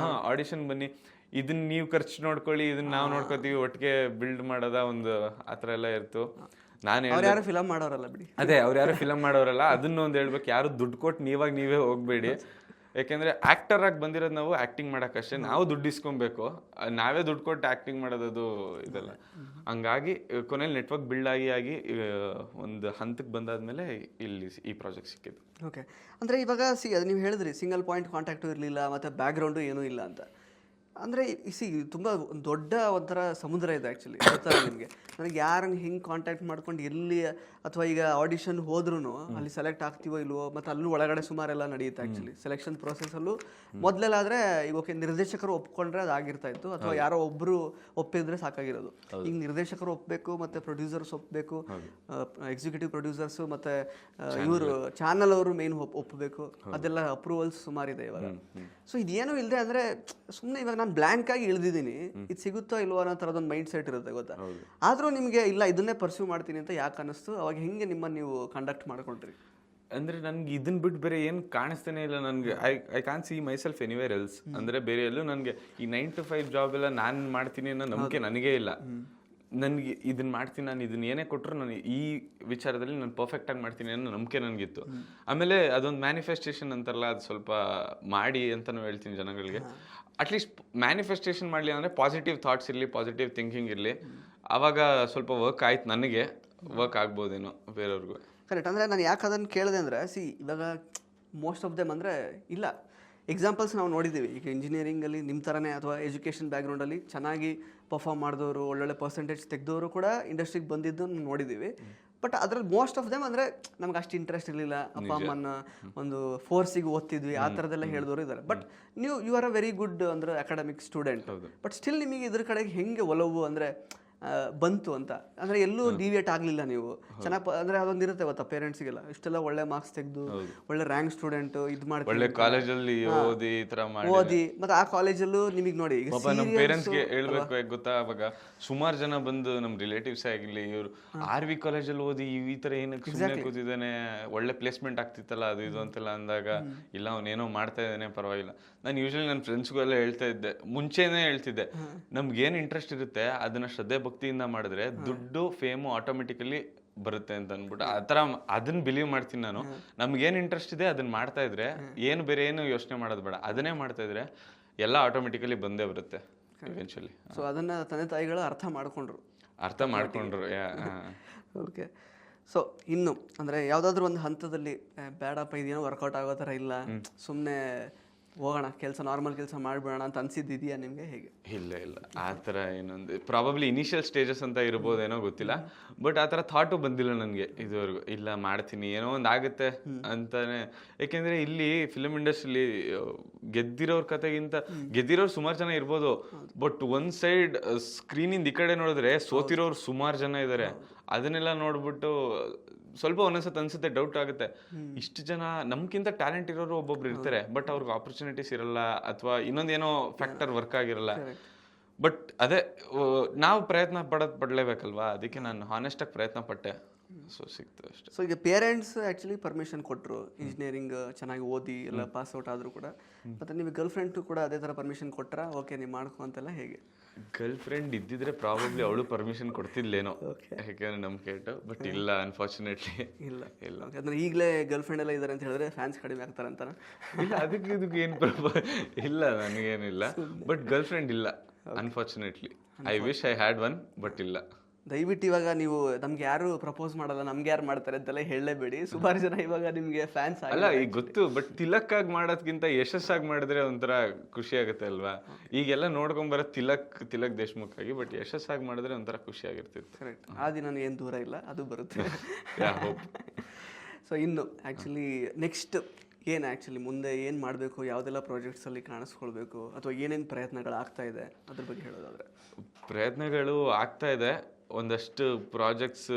Speaker 2: ಆಡಿಷನ್ ಬನ್ನಿ, ಇದನ್ನ ನೀವು ಖರ್ಚು ನೋಡ್ಕೊಳ್ಳಿ, ಇದನ್ನ ನಾವು ನೋಡ್ಕೋತೀವಿ, ಒಟ್ಟಿಗೆ ಬಿಲ್ಡ್ ಮಾಡೋದ ಒಂದು ಆತರ ಎಲ್ಲ ಇರ್ತು.
Speaker 1: ಯಾರು ಫಿಲಮ್ ಮಾಡೋರಲ್ಲ ಬಿಡಿ.
Speaker 2: ಅದೇ ಅವ್ರು ಯಾರು ಫಿಲಮ್ ಮಾಡೋರಲ್ಲ, ಅದನ್ನ ಒಂದು ಹೇಳ್ಬೇಕು, ಯಾರು ದುಡ್ಡು ಕೊಟ್ಟು ನೀವೇ ಹೋಗ್ಬೇಡಿ. ಯಾಕೆಂದ್ರೆ ಆಕ್ಟರ್ ಆಗಿ ಬಂದಿರೋದು ನಾವು ಆಕ್ಟಿಂಗ್ ಮಾಡಕ್ಕಷ್ಟೇ, ನಾವು ದುಡ್ಡು ಇಸ್ಕೊಬೇಕು, ನಾವೇ ದುಡ್ಡು ಕೊಟ್ಟು ಆಕ್ಟಿಂಗ್ ಮಾಡೋದು ಇದೆಲ್ಲ. ಹಂಗಾಗಿ ಕೊನೆಯಲ್ಲಿ ನೆಟ್ವರ್ಕ್ ಬಿಲ್ಡ್ ಆಗಿ ಒಂದು ಹಂತಕ್ಕೆ ಬಂದಾದ್ಮೇಲೆ ಇಲ್ಲಿ ಈ ಪ್ರಾಜೆಕ್ಟ್ ಸಿಕ್ಕಿದ್ದು.
Speaker 1: ಓಕೆ, ಅಂದ್ರೆ ಇವಾಗ ಅದು ನೀವು ಹೇಳಿದ್ರಿ ಸಿಂಗಲ್ ಪಾಯಿಂಟ್ ಕಾಂಟ್ಯಾಕ್ಟು ಇರಲಿಲ್ಲ, ಮತ್ತೆ ಬ್ಯಾಕ್ಗ್ರೌಂಡು ಏನೂ ಇಲ್ಲ ಅಂತ. ಅಂದರೆ ತುಂಬ ದೊಡ್ಡ ಒಂಥರ ಸಮುದ್ರ ಇದೆ ಆ್ಯಕ್ಚುಲಿ, ಗೊತ್ತಾ ನಿಮಗೆ. ನನಗೆ ಯಾರನ್ನು ಹಿಂಗೆ ಕಾಂಟ್ಯಾಕ್ಟ್ ಮಾಡ್ಕೊಂಡು ಎಲ್ಲಿ, ಅಥವಾ ಈಗ ಆಡಿಷನ್ ಹೋದ್ರೂ ಅಲ್ಲಿ ಸೆಲೆಕ್ಟ್ ಆಗ್ತೀವೋ ಇಲ್ವೋ, ಮತ್ತು ಅಲ್ಲೂ ಒಳಗಡೆ ಸುಮಾರೆಲ್ಲ ನಡೆಯುತ್ತೆ ಆ್ಯಕ್ಚುಲಿ ಸೆಲೆಕ್ಷನ್ ಪ್ರೊಸೆಸಲ್ಲೂ. ಮೊದಲೆಲ್ಲಾದರೆ ಈಗ ಓಕೆ ನಿರ್ದೇಶಕರು ಒಪ್ಕೊಂಡ್ರೆ ಅದು ಆಗಿರ್ತಾ ಇತ್ತು, ಅಥವಾ ಯಾರೋ ಒಬ್ಬರು ಒಪ್ಪಿದ್ರೆ ಸಾಕಾಗಿರೋದು. ಈಗ ನಿರ್ದೇಶಕರು ಒಪ್ಪಬೇಕು, ಮತ್ತು ಪ್ರೊಡ್ಯೂಸರ್ಸ್ ಒಪ್ಪಬೇಕು, ಎಕ್ಸಿಕ್ಯೂಟಿವ್ ಪ್ರೊಡ್ಯೂಸರ್ಸು, ಮತ್ತು ಇವರು ಚಾನಲ್ ಅವರು ಮೇನ್ ಒಪ್ಪಬೇಕು, ಅದೆಲ್ಲ ಅಪ್ರೂವಲ್ಸ್ ಸುಮಾರಿದೆ ಇವಾಗ. ಸೊ ಇದೇನೂ ಇಲ್ಲದೆ ಅಂದರೆ ಸುಮ್ಮನೆ ಇವಾಗ ನಾನು ಬ್ಲ್ಯಾಂಕ್ ಆಗಿ ಇಳಿದಿದ್ದೀನಿ, ಇದು ಸಿಗುತ್ತೋ ಇಲ್ವೋ ಅನ್ನೋ ಥರದೊಂದು ಮೈಂಡ್ ಸೆಟ್ ಇರುತ್ತೆ ಗೊತ್ತಾ. ಆದರೂ ನಿಮಗೆ ಇಲ್ಲ ಇದನ್ನೇ ಪರ್ಸ್ಯೂ ಮಾಡ್ತೀನಿ ಅಂತ ಯಾಕೆ ಅನ್ನಿಸ್ತು, ಅವಾಗ ಹೆಂಗೆ ನಿಮ್ಮನ್ನು ನೀವು ಕಂಡಕ್ಟ್ ಮಾಡ್ಕೊಂಡ್ರಿ?
Speaker 2: ಅಂದ್ರೆ ನನ್ಗೆ ಇದನ್ನ ಬಿಟ್ಟು ಬೇರೆ ಏನು ಕಾಣಿಸ್ತಾನೆ ಇಲ್ಲ ನನಗೆ. I can't see myself anywhere else. ಅಂದ್ರೆ ಬೇರೆ ಎಲ್ಲೂ ನನಗೆ ಈ 9 to 5 ಜಾಬ್ ಎಲ್ಲ ನಾನು ಮಾಡ್ತೀನಿ ಅನ್ನೋ ನಂಬಿಕೆ ನನಗೇ ಇಲ್ಲ. ನನಗೆ ಇದನ್ನ ಮಾಡ್ತೀನಿ, ನಾನು ಇದನ್ನ ಏನೇ ಕೊಟ್ಟರು ನಾನು ಈ ವಿಚಾರದಲ್ಲಿ ನಾನು ಪರ್ಫೆಕ್ಟ್ ಆಗಿ ಮಾಡ್ತೀನಿ ಅನ್ನೋ ನಂಬಿಕೆ ನನಗಿತ್ತು. ಆಮೇಲೆ ಅದೊಂದು ಮ್ಯಾನಿಫೆಸ್ಟೇಷನ್ ಅಂತಾರಲ್ಲ, ಅದು ಸ್ವಲ್ಪ ಮಾಡಿ ಅಂತಲೂ ಹೇಳ್ತೀನಿ ಜನಗಳಿಗೆ. ಅಟ್ಲೀಸ್ಟ್ ಮ್ಯಾನಿಫೆಸ್ಟೇಷನ್ ಮಾಡಲಿ ಅಂದರೆ ಪಾಸಿಟಿವ್ ಥಾಟ್ಸ್ ಇರಲಿ, ಪಾಸಿಟಿವ್ ಥಿಂಕಿಂಗ್ ಇರಲಿ, ಆವಾಗ ಸ್ವಲ್ಪ ವರ್ಕ್ ಆಯ್ತು, ನನಗೆ ವರ್ಕ್ ಆಗ್ಬೋದೇನೋ ಬೇರೆಯವ್ರಿಗೂ.
Speaker 1: ಕರೆಕ್ಟ್. ಅಂದರೆ ನಾನು ಯಾಕೆ ಅದನ್ನು ಕೇಳಿದೆ ಅಂದರೆ ಇವಾಗ ಮೋಸ್ಟ್ ಆಫ್ ದೆಮ್ ಅಂದರೆ ಇಲ್ಲ ಎಕ್ಸಾಂಪಲ್ಸ್ ನಾವು ನೋಡಿದ್ದೀವಿ. ಈಗ ಇಂಜಿನಿಯರಿಂಗಲ್ಲಿ ನಿಮ್ಮ ಥರನೇ ಅಥವಾ ಎಜುಕೇಷನ್ ಬ್ಯಾಕ್ಗ್ರೌಂಡಲ್ಲಿ ಚೆನ್ನಾಗಿ ಪರ್ಫಾರ್ಮ್ ಮಾಡಿದವರು, ಒಳ್ಳೊಳ್ಳೆ ಪರ್ಸೆಂಟೇಜ್ ತೆಗೆದವರು ಕೂಡ ಇಂಡಸ್ಟ್ರಿಗೆ ಬಂದಿದ್ದು ನೋಡಿದ್ದೀವಿ. ಬಟ್ ಅದ್ರಲ್ಲಿ ಮೋಸ್ಟ್ ಆಫ್ ದೆಮ್ ಅಂದರೆ ನಮ್ಗೆ ಅಷ್ಟು ಇಂಟ್ರೆಸ್ಟ್ ಇರಲಿಲ್ಲ, ಅಪ್ಪ ಅಮ್ಮನ ಒಂದು ಫೋರ್ಸಿಗೆ ಓದ್ತಿದ್ವಿ, ಆ ಥರದ್ದೆಲ್ಲ ಹೇಳಿದವರು ಇದ್ದಾರೆ. But you are a very good ಅಂದರೆ ಅಕಾಡೆಮಿಕ್ ಸ್ಟೂಡೆಂಟ್, ಬಟ್ ಸ್ಟಿಲ್ ನಿಮಗೆ ಇದ್ರ ಕಡೆಗೆ ಹೆಂಗೆ ಒಲವು ಅಂದರೆ ಬಂತು ಅಂತ? ಅಂದರೆ ಎಲ್ಲೂ ಡಿವಿಯೇಟ್ ಆಗಲಿಲ್ಲ ನೀವು ಚೆನ್ನಾಗಿ. ಅಂದರೆ ಅದೊಂದಿರುತ್ತೆ ಗೊತ್ತಾ ಪೇರೆಂಟ್ಸಿಗೆಲ್ಲ, ಇಷ್ಟೆಲ್ಲ ಒಳ್ಳೆ ಮಾರ್ಕ್ಸ್ ತೆಗೆದು ಒಳ್ಳೆ ರ್ಯಾಂಕ್ ಸ್ಟೂಡೆಂಟು ಇದು ಮಾಡ್ತೀವಿ,
Speaker 2: ಒಳ್ಳೆ ಕಾಲೇಜಲ್ಲಿ ಓದಿ ಈ ಥರ
Speaker 1: ಓದಿ, ಮತ್ತು ಆ ಕಾಲೇಜಲ್ಲೂ ನಿಮಗೆ ನೋಡಿ ಈಗ
Speaker 2: ನಮ್ಮ ಪೇರೆಂಟ್ಸ್ಗೆ ಹೇಳ್ಬೇಕು ಗೊತ್ತಾ, ಅವಾಗ ಸುಮಾರು ಜನ ಬಂದು ನಮ್ಮ ರಿಲೇಟಿವ್ಸ್ ಆಗಿರಲಿ, ಇವರು RV ಕಾಲೇಜಲ್ಲಿ ಓದಿ ಈ ಥರ ಏನಕ್ಕೆ ಸುಮ್ಮನೆ ಕೂತಿದ್ದಾನೆ, ಒಳ್ಳೆ ಪ್ಲೇಸ್ಮೆಂಟ್ ಆಗ್ತಿತ್ತಲ್ಲ ಅದು ಇದು ಅಂತೆಲ್ಲ ಅಂದಾಗ, ಇಲ್ಲ ಅವನೇನೋ ಮಾಡ್ತಾ ಇದ್ದಾನೆ ಪರವಾಗಿಲ್ಲ. ನಾನು ಯೂಶ್ವಲಿ ನನ್ನ ಫ್ರೆಂಡ್ಸ್ಗೆಲ್ಲ ಹೇಳ್ತಾ ಇದ್ದೆ, ಮುಂಚೆನೇ ಹೇಳ್ತಿದ್ದೆ, ನಮ್ಗೇನು ಇಂಟ್ರೆಸ್ಟ್ ಇರುತ್ತೆ ಅದನ್ನ ಶ್ರದ್ಧೆ ಭಕ್ತಿಯಿಂದ ಮಾಡಿದ್ರೆ ದುಡ್ಡು ಫೇಮು ಆಟೋಮೆಟಿಕಲಿ ಬರುತ್ತೆ ಅಂತ ಅಂದ್ಬಿಟ್ಟು ಆ ಥರ ಅದನ್ನ ಬಿಲೀವ್ ಮಾಡ್ತೀನಿ ನಾನು. ನಮ್ಗೇನು ಇಂಟ್ರೆಸ್ಟ್ ಇದೆ ಅದನ್ನ ಮಾಡ್ತಾ ಇದ್ರೆ, ಏನು ಬೇರೆ ಏನು ಯೋಚನೆ ಮಾಡೋದು ಬೇಡ, ಅದನ್ನೇ ಮಾಡ್ತಾ ಇದ್ರೆ ಎಲ್ಲ ಆಟೋಮೆಟಿಕಲಿ ಬಂದೇ ಬರುತ್ತೆ ಇವೆನ್ಚುಲಿ.
Speaker 1: ಸೊ ಅದನ್ನ ತಂದೆ ತಾಯಿಗಳು ಅರ್ಥ ಮಾಡ್ಕೊಂಡ್ರು. ಓಕೆ. ಸೊ ಇನ್ನು ಅಂದರೆ ಯಾವುದಾದ್ರೂ ಒಂದು ಹಂತದಲ್ಲಿ ಬೇಡಪ್ಪ ಇದೇನೋ ವರ್ಕೌಟ್ ಆಗೋ ಥರ ಇಲ್ಲ, ಸುಮ್ಮನೆ ಹೋಗೋಣ ಕೆಲಸ, ನಾರ್ಮಲ್ ಕೆಲಸ ಮಾಡಿಬಿಡೋಣ ಅಂತ ಅನ್ಸಿದ್ದಿದೆಯಾ ನಿಮಗೆ? ಹೇಗೆ?
Speaker 2: ಇಲ್ಲ ಆ ಥರ ಏನೊಂದು ಪ್ರಾಬಬ್ಲಿ ಇನಿಷಿಯಲ್ ಸ್ಟೇಜಸ್ ಅಂತ ಇರ್ಬೋದೇನೋ ಗೊತ್ತಿಲ್ಲ, ಬಟ್ ಆ ಥರ ಥಾಟು ಬಂದಿಲ್ಲ ನನಗೆ ಇದುವರೆಗೂ. ಇಲ್ಲ ಮಾಡ್ತೀನಿ ಏನೋ ಒಂದು ಆಗುತ್ತೆ ಅಂತಾನೆ. ಯಾಕೆಂದರೆ ಇಲ್ಲಿ ಫಿಲಮ್ ಇಂಡಸ್ಟ್ರಿಲಿ ಗೆದ್ದಿರೋರ ಕತೆಗಿಂತ ಗೆದ್ದಿರೋರು ಸುಮಾರು ಜನ ಇರ್ಬೋದು, ಬಟ್ ಒಂದು ಸೈಡ್ ಸ್ಕ್ರೀನಿಂದ ಈ ಕಡೆ ನೋಡಿದ್ರೆ ಸೋತಿರೋರು ಸುಮಾರು ಜನ ಇದ್ದಾರೆ. ಅದನ್ನೆಲ್ಲ ನೋಡ್ಬಿಟ್ಟು ಸ್ವಲ್ಪ ಒಂದೊಂದ್ಸತಿ ಅನ್ಸುತ್ತೆ, ಡೌಟ್ ಆಗುತ್ತೆ, ಇಷ್ಟು ಜನ ನಮ್ಗಿಂತ ಟ್ಯಾಲೆಂಟ್ ಇರೋರು ಒಬ್ಬೊಬ್ರು ಇರ್ತಾರೆ, ಬಟ್ ಅವ್ರಿಗೆ ಆಪರ್ಚುನಿಟೀಸ್ ಇರಲ್ಲ, ಅಥವಾ ಇನ್ನೊಂದೇನೋ ಫ್ಯಾಕ್ಟರ್ ವರ್ಕ್ ಆಗಿರಲ್ಲ. ಬಟ್ ಅದೇ ನಾವು ಪ್ರಯತ್ನ ಪಡಲೇಬೇಕಲ್ವಾ, ಅದಕ್ಕೆ ನಾನು ಹಾನೆಸ್ಟಾಗಿ ಪ್ರಯತ್ನ ಪಟ್ಟೆ, ಸೊ ಸಿಕ್ತು ಅಷ್ಟೇ.
Speaker 1: ಸೊ ಈಗ ಪೇರೆಂಟ್ಸ್ ಆ್ಯಕ್ಚುಲಿ ಪರ್ಮಿಷನ್ ಕೊಟ್ಟರು, ಇಂಜಿನಿಯರಿಂಗ್ ಚೆನ್ನಾಗಿ ಓದಿ ಎಲ್ಲ ಪಾಸ್ ಔಟ್ ಆದರೂ ಕೂಡ, ಮತ್ತು ನಿಮಗೆ ಗರ್ಲ್ ಫ್ರೆಂಡು ಕೂಡ ಅದೇ ಥರ ಪರ್ಮಿಷನ್ ಕೊಟ್ಟರಾ? ಓಕೆ ನೀವು ಮಾಡ್ಕೊ ಅಂತೆಲ್ಲ ಹೇಗೆ?
Speaker 2: ಗರ್ಲ್ ಫ್ರೆಂಡ್ ಇದ್ದಿದ್ರೆ ಪ್ರಾಬಬ್ಲಿ ಅವಳು ಪರ್ಮಿಷನ್ ಕೊಡ್ತಿಲ್ಲೇನೋ, ಯಾಕೆಂದ್ರೆ ನಮ್ ಕೇಟು. ಬಟ್ ಇಲ್ಲ, ಅನ್ಫಾರ್ಚುನೇಟ್ಲಿ ಇಲ್ಲ.
Speaker 1: ಅಂದ್ರೆ ಈಗಲೇ ಗರ್ಲ್ ಫ್ರೆಂಡ್ ಎಲ್ಲ ಇದ್ದಾರೆ ಅಂತ ಹೇಳಿದ್ರೆ ಫ್ಯಾನ್ಸ್ ಕಡಿಮೆ ಆಗ್ತಾರೆ ಅಂತಾನೆ?
Speaker 2: ಇಲ್ಲ, ಇದಕ್ಕೆ ಏನು ಇಲ್ಲ, ನನಗೇನಿಲ್ಲ. ಬಟ್ ಗರ್ಲ್ ಫ್ರೆಂಡ್ ಇಲ್ಲ unfortunately. I wish I had one, but ಇಲ್ಲ.
Speaker 1: ದಯವಿಟ್ಟು ಇವಾಗ ನೀವು ನಮ್ಗೆ ಯಾರು ಪ್ರಪೋಸ್ ಮಾಡಲ್ಲ, ನಮ್ಗೆ ಯಾರು ಮಾಡ್ತಾರೆ ಅಂತೆಲ್ಲ ಹೇಳಲೇಬೇಡಿ. ಸುಮಾರು ಜನ ಇವಾಗ ನಿಮ್ಗೆ ಫ್ಯಾನ್ಸ್
Speaker 2: ಅಲ್ಲ, ಈಗ ಗೊತ್ತು, ಬಟ್ ತಿಲಕ್ಕಾಗಿ ಮಾಡೋದ್ಕಿಂತ ಯಶಸ್ಸಾಗಿ ಮಾಡಿದ್ರೆ ಒಂಥರ ಖುಷಿ ಆಗುತ್ತೆ ಅಲ್ವಾ. ಈಗೆಲ್ಲ ನೋಡ್ಕೊಂಬರೋ ತಿಲಕ್ ದೇಶ್ಮುಖ್ ಆಗಿ, ಬಟ್ ಯಶಸ್ಸಾಗಿ ಮಾಡಿದ್ರೆ ಒಂಥರ ಖುಷಿ ಆಗಿರ್ತಿತ್ತು.
Speaker 1: ಕರೆಕ್ಟ್. ಆ ದಿನ ಏನು ದೂರ ಇಲ್ಲ, ಅದು ಬರುತ್ತೆ. ಸೊ ಇನ್ನು ಆ್ಯಕ್ಚುಲಿ ನೆಕ್ಸ್ಟ್ ಏನು ಆ್ಯಕ್ಚುಲಿ ಮುಂದೆ ಏನು ಮಾಡಬೇಕು, ಯಾವುದೆಲ್ಲ ಪ್ರಾಜೆಕ್ಟ್ಸಲ್ಲಿ ಕಾಣಿಸ್ಕೊಳ್ಬೇಕು, ಅಥವಾ ಏನೇನು ಪ್ರಯತ್ನಗಳು ಆಗ್ತಾ ಇದೆ ಅದ್ರ ಬಗ್ಗೆ ಹೇಳೋದಾದ್ರೆ?
Speaker 2: ಪ್ರಯತ್ನಗಳು ಆಗ್ತಾ ಇದೆ, ಒಂದಷ್ಟು ಪ್ರಾಜೆಕ್ಟ್ಸ್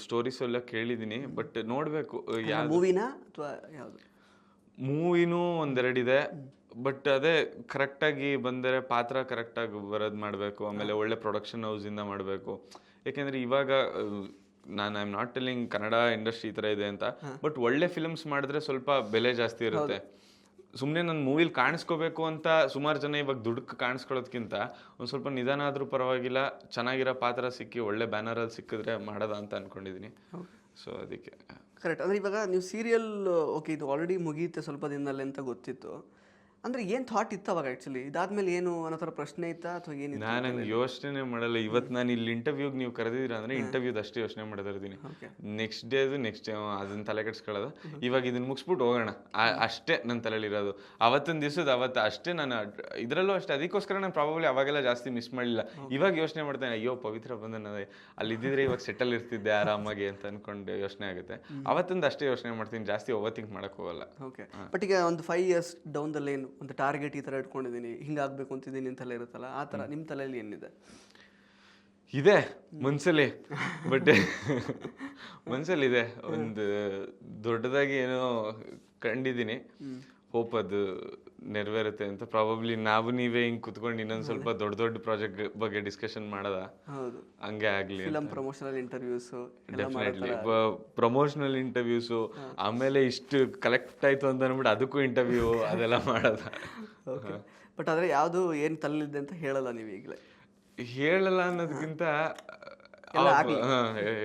Speaker 2: ಸ್ಟೋರೀಸ್ ಎಲ್ಲ ಕೇಳಿದ್ದೀನಿ, ಬಟ್ ನೋಡಬೇಕು.
Speaker 1: ಮೂವಿನಾ ಅಥವಾ ಯಾವುದು?
Speaker 2: ಮೂವಿನೂ ಒಂದೆರಡಿದೆ, ಬಟ್ ಅದೇ ಕರೆಕ್ಟಾಗಿ ಬಂದರೆ ಪಾತ್ರ ಕರೆಕ್ಟಾಗಿ ಬರೋದು ಮಾಡಬೇಕು, ಆಮೇಲೆ ಒಳ್ಳೆ ಪ್ರೊಡಕ್ಷನ್ ಹೌಸಿಂದ ಮಾಡಬೇಕು. ಯಾಕೆಂದರೆ ಇವಾಗ ನಾನು I am not telling Kannada industry ಈ ಥರ ಇದೆ ಅಂತ, ಬಟ್ ಒಳ್ಳೆ ಫಿಲ್ಮ್ಸ್ ಮಾಡಿದ್ರೆ ಸ್ವಲ್ಪ ಬೆಲೆ ಜಾಸ್ತಿ ಇರುತ್ತೆ. ಸುಮ್ಮನೆ ನನ್ನ ಮೂವಿಲಿ ಕಾಣಿಸ್ಕೋಬೇಕು ಅಂತ ಸುಮಾರು ಜನ ಇವಾಗ ದುಡ್ಡು ಕಾಣಿಸ್ಕೊಳ್ಳೋದಕ್ಕಿಂತ ಒಂದು ಸ್ವಲ್ಪ ನಿಧಾನ ಆದರೂ ಪರವಾಗಿಲ್ಲ, ಚೆನ್ನಾಗಿರೋ ಪಾತ್ರ ಸಿಕ್ಕಿ ಒಳ್ಳೆ ಬ್ಯಾನರಲ್ಲಿ ಸಿಕ್ಕಿದ್ರೆ ಮಾಡೋದ ಅಂತ ಅಂದ್ಕೊಂಡಿದ್ದೀನಿ. ಸೊ ಅದಕ್ಕೆ
Speaker 1: ಕರೆಕ್ಟ್. ಅಂದರೆ ಇವಾಗ ನೀವು ಸೀರಿಯಲ್ ಓಕೆ ಇದು ಆಲ್ರೆಡಿ ಮುಗಿಯುತ್ತೆ ಸ್ವಲ್ಪ ದಿನದಲ್ಲಿ ಅಂತ ಗೊತ್ತಿತ್ತು, ಅಂದರೆ ಏನು ಥಾಟ್ ಇತ್ತು ಅವಾಗ ಆ್ಯಕ್ಚುಲಿ ಇದಾದ್ಮೇಲೆ ಏನು ಅನ್ನೋ ಥರ ಪ್ರಶ್ನೆ ಇತ್ತಾ ಅಥವಾ ಏನಿತ್ತು?
Speaker 2: ನಾನು ಹಂಗೆ ಯೋಚನೆ ಮಾಡಲ್ಲ. ಇವತ್ತು ನಾನು ಇಲ್ಲಿ ಇಂಟರ್ವ್ಯೂಗೆ ನೀವು ಕರೆದಿದ್ದೀರಾ ಅಂದರೆ ಇಂಟರ್ವ್ಯೂದು ಅಷ್ಟೇ ಯೋಚನೆ ಮಾಡಿದಿರ್ತೀನಿ. ನೆಕ್ಸ್ಟ್ ಡೇದು ನೆಕ್ಸ್ಟ್ ಅದನ್ನ ತಲೆ ಕೆಡಿಸ್ಕೊಳ್ಳೋದು, ಇವಾಗ ಇದನ್ನ ಮುಗಿಸ್ಬಿಟ್ಟು ಹೋಗೋಣ ಅಷ್ಟೇ ನನ್ನ ತಲೆಯಲ್ಲಿರೋದು. ಅವತ್ತಿನ ದಿವಸದ ಅವತ್ತು ಅಷ್ಟೇ. ನಾನು ಇದರಲ್ಲೂ ಅಷ್ಟೇ, ಅದಕ್ಕೋಸ್ಕರ ನಾನು ಪ್ರಾಬಬ್ಲಿ ಅವಾಗೆಲ್ಲ ಜಾಸ್ತಿ ಮಿಸ್ ಮಾಡಲಿಲ್ಲ. ಇವಾಗ ಯೋಚನೆ ಮಾಡ್ತೇನೆ, ಅಯ್ಯೋ ಪವಿತ್ರ ಬಂದನದೇ ಅಲ್ಲಿದ್ದಿದ್ರೆ ಇವಾಗ ಸೆಟಲ್ ಇರ್ತಿದ್ದೆ ಆರಾಮಾಗಿ ಅಂತ ಅಂದ್ಕೊಂಡು ಯೋಚನೆ ಆಗುತ್ತೆ. ಅವತ್ತಿಂದ ಅಷ್ಟೇ ಯೋಚನೆ ಮಾಡ್ತೀನಿ, ಜಾಸ್ತಿ ಓವರ್ ಥಿಂಕ್ ಮಾಡೋಕ್ಕೆ ಹೋಗಲ್ಲ.
Speaker 1: ಓಕೆ. ಬಟ್ ಈಗ ಒಂದು 5 years ಡೌನ್ ದ ಲೈನ್ ಒಂದು ಟಾರ್ಗೆಟ್ ಈ ಥರ ಇಟ್ಕೊಂಡಿದ್ದೀನಿ, ಹಿಂಗಾಗಬೇಕು ಅಂತಿದ್ದೀನಿ ಅಂತೆಲ್ಲ ಇರುತ್ತಲ್ಲ, ಆ ಥರ ನಿಮ್ಮ ತಲೆಯಲ್ಲಿ ಏನಿದೆ?
Speaker 2: ಇದೆ ಮನ್ಸಲ್ಲಿ, ಬಟ್ ಮನ್ಸಲ್ಲಿದೆ ಒಂದು ದೊಡ್ಡದಾಗಿ ಏನೋ ಕಂಡಿದ್ದೀನಿ. ಹೋಪ್ ಅದು ನೆರವೇರುತ್ತೆ ಅಂತ. ಪ್ರಾಬಬ್ಲಿ ನಾವು ನೀವೇ ಹಿಂಗೆ ಕುತ್ಕೊಂಡು ಇನ್ನೊಂದು ಸ್ವಲ್ಪ ದೊಡ್ಡ ದೊಡ್ಡ ಪ್ರಾಜೆಕ್ಟ್ ಬಗ್ಗೆ ಡಿಸ್ಕಷನ್ ಮಾಡೋದ,
Speaker 1: ಹೌದು
Speaker 2: ಹಂಗೆ ಆಗಲಿ.
Speaker 1: Film promotional interviews,
Speaker 2: definitely promotional interviews, ಆಮೇಲೆ ಇಷ್ಟು ಕಲೆಕ್ಟ್ ಆಯಿತು ಅಂತ ಅಂದ್ಬಿಟ್ಟು ಅದಕ್ಕೂ ಇಂಟರ್ವ್ಯೂ ಅದೆಲ್ಲ ಮಾಡೋದ.
Speaker 1: ಓಕೆ. ಬಟ್ ಆದರೆ ಯಾವುದು ಏನು ತಲೆಯಿದೆ ಅಂತ ಹೇಳಲ್ಲ ನೀವು ಈಗಲೇ?
Speaker 2: ಹೇಳಲ್ಲ ಅನ್ನೋದಕ್ಕಿಂತ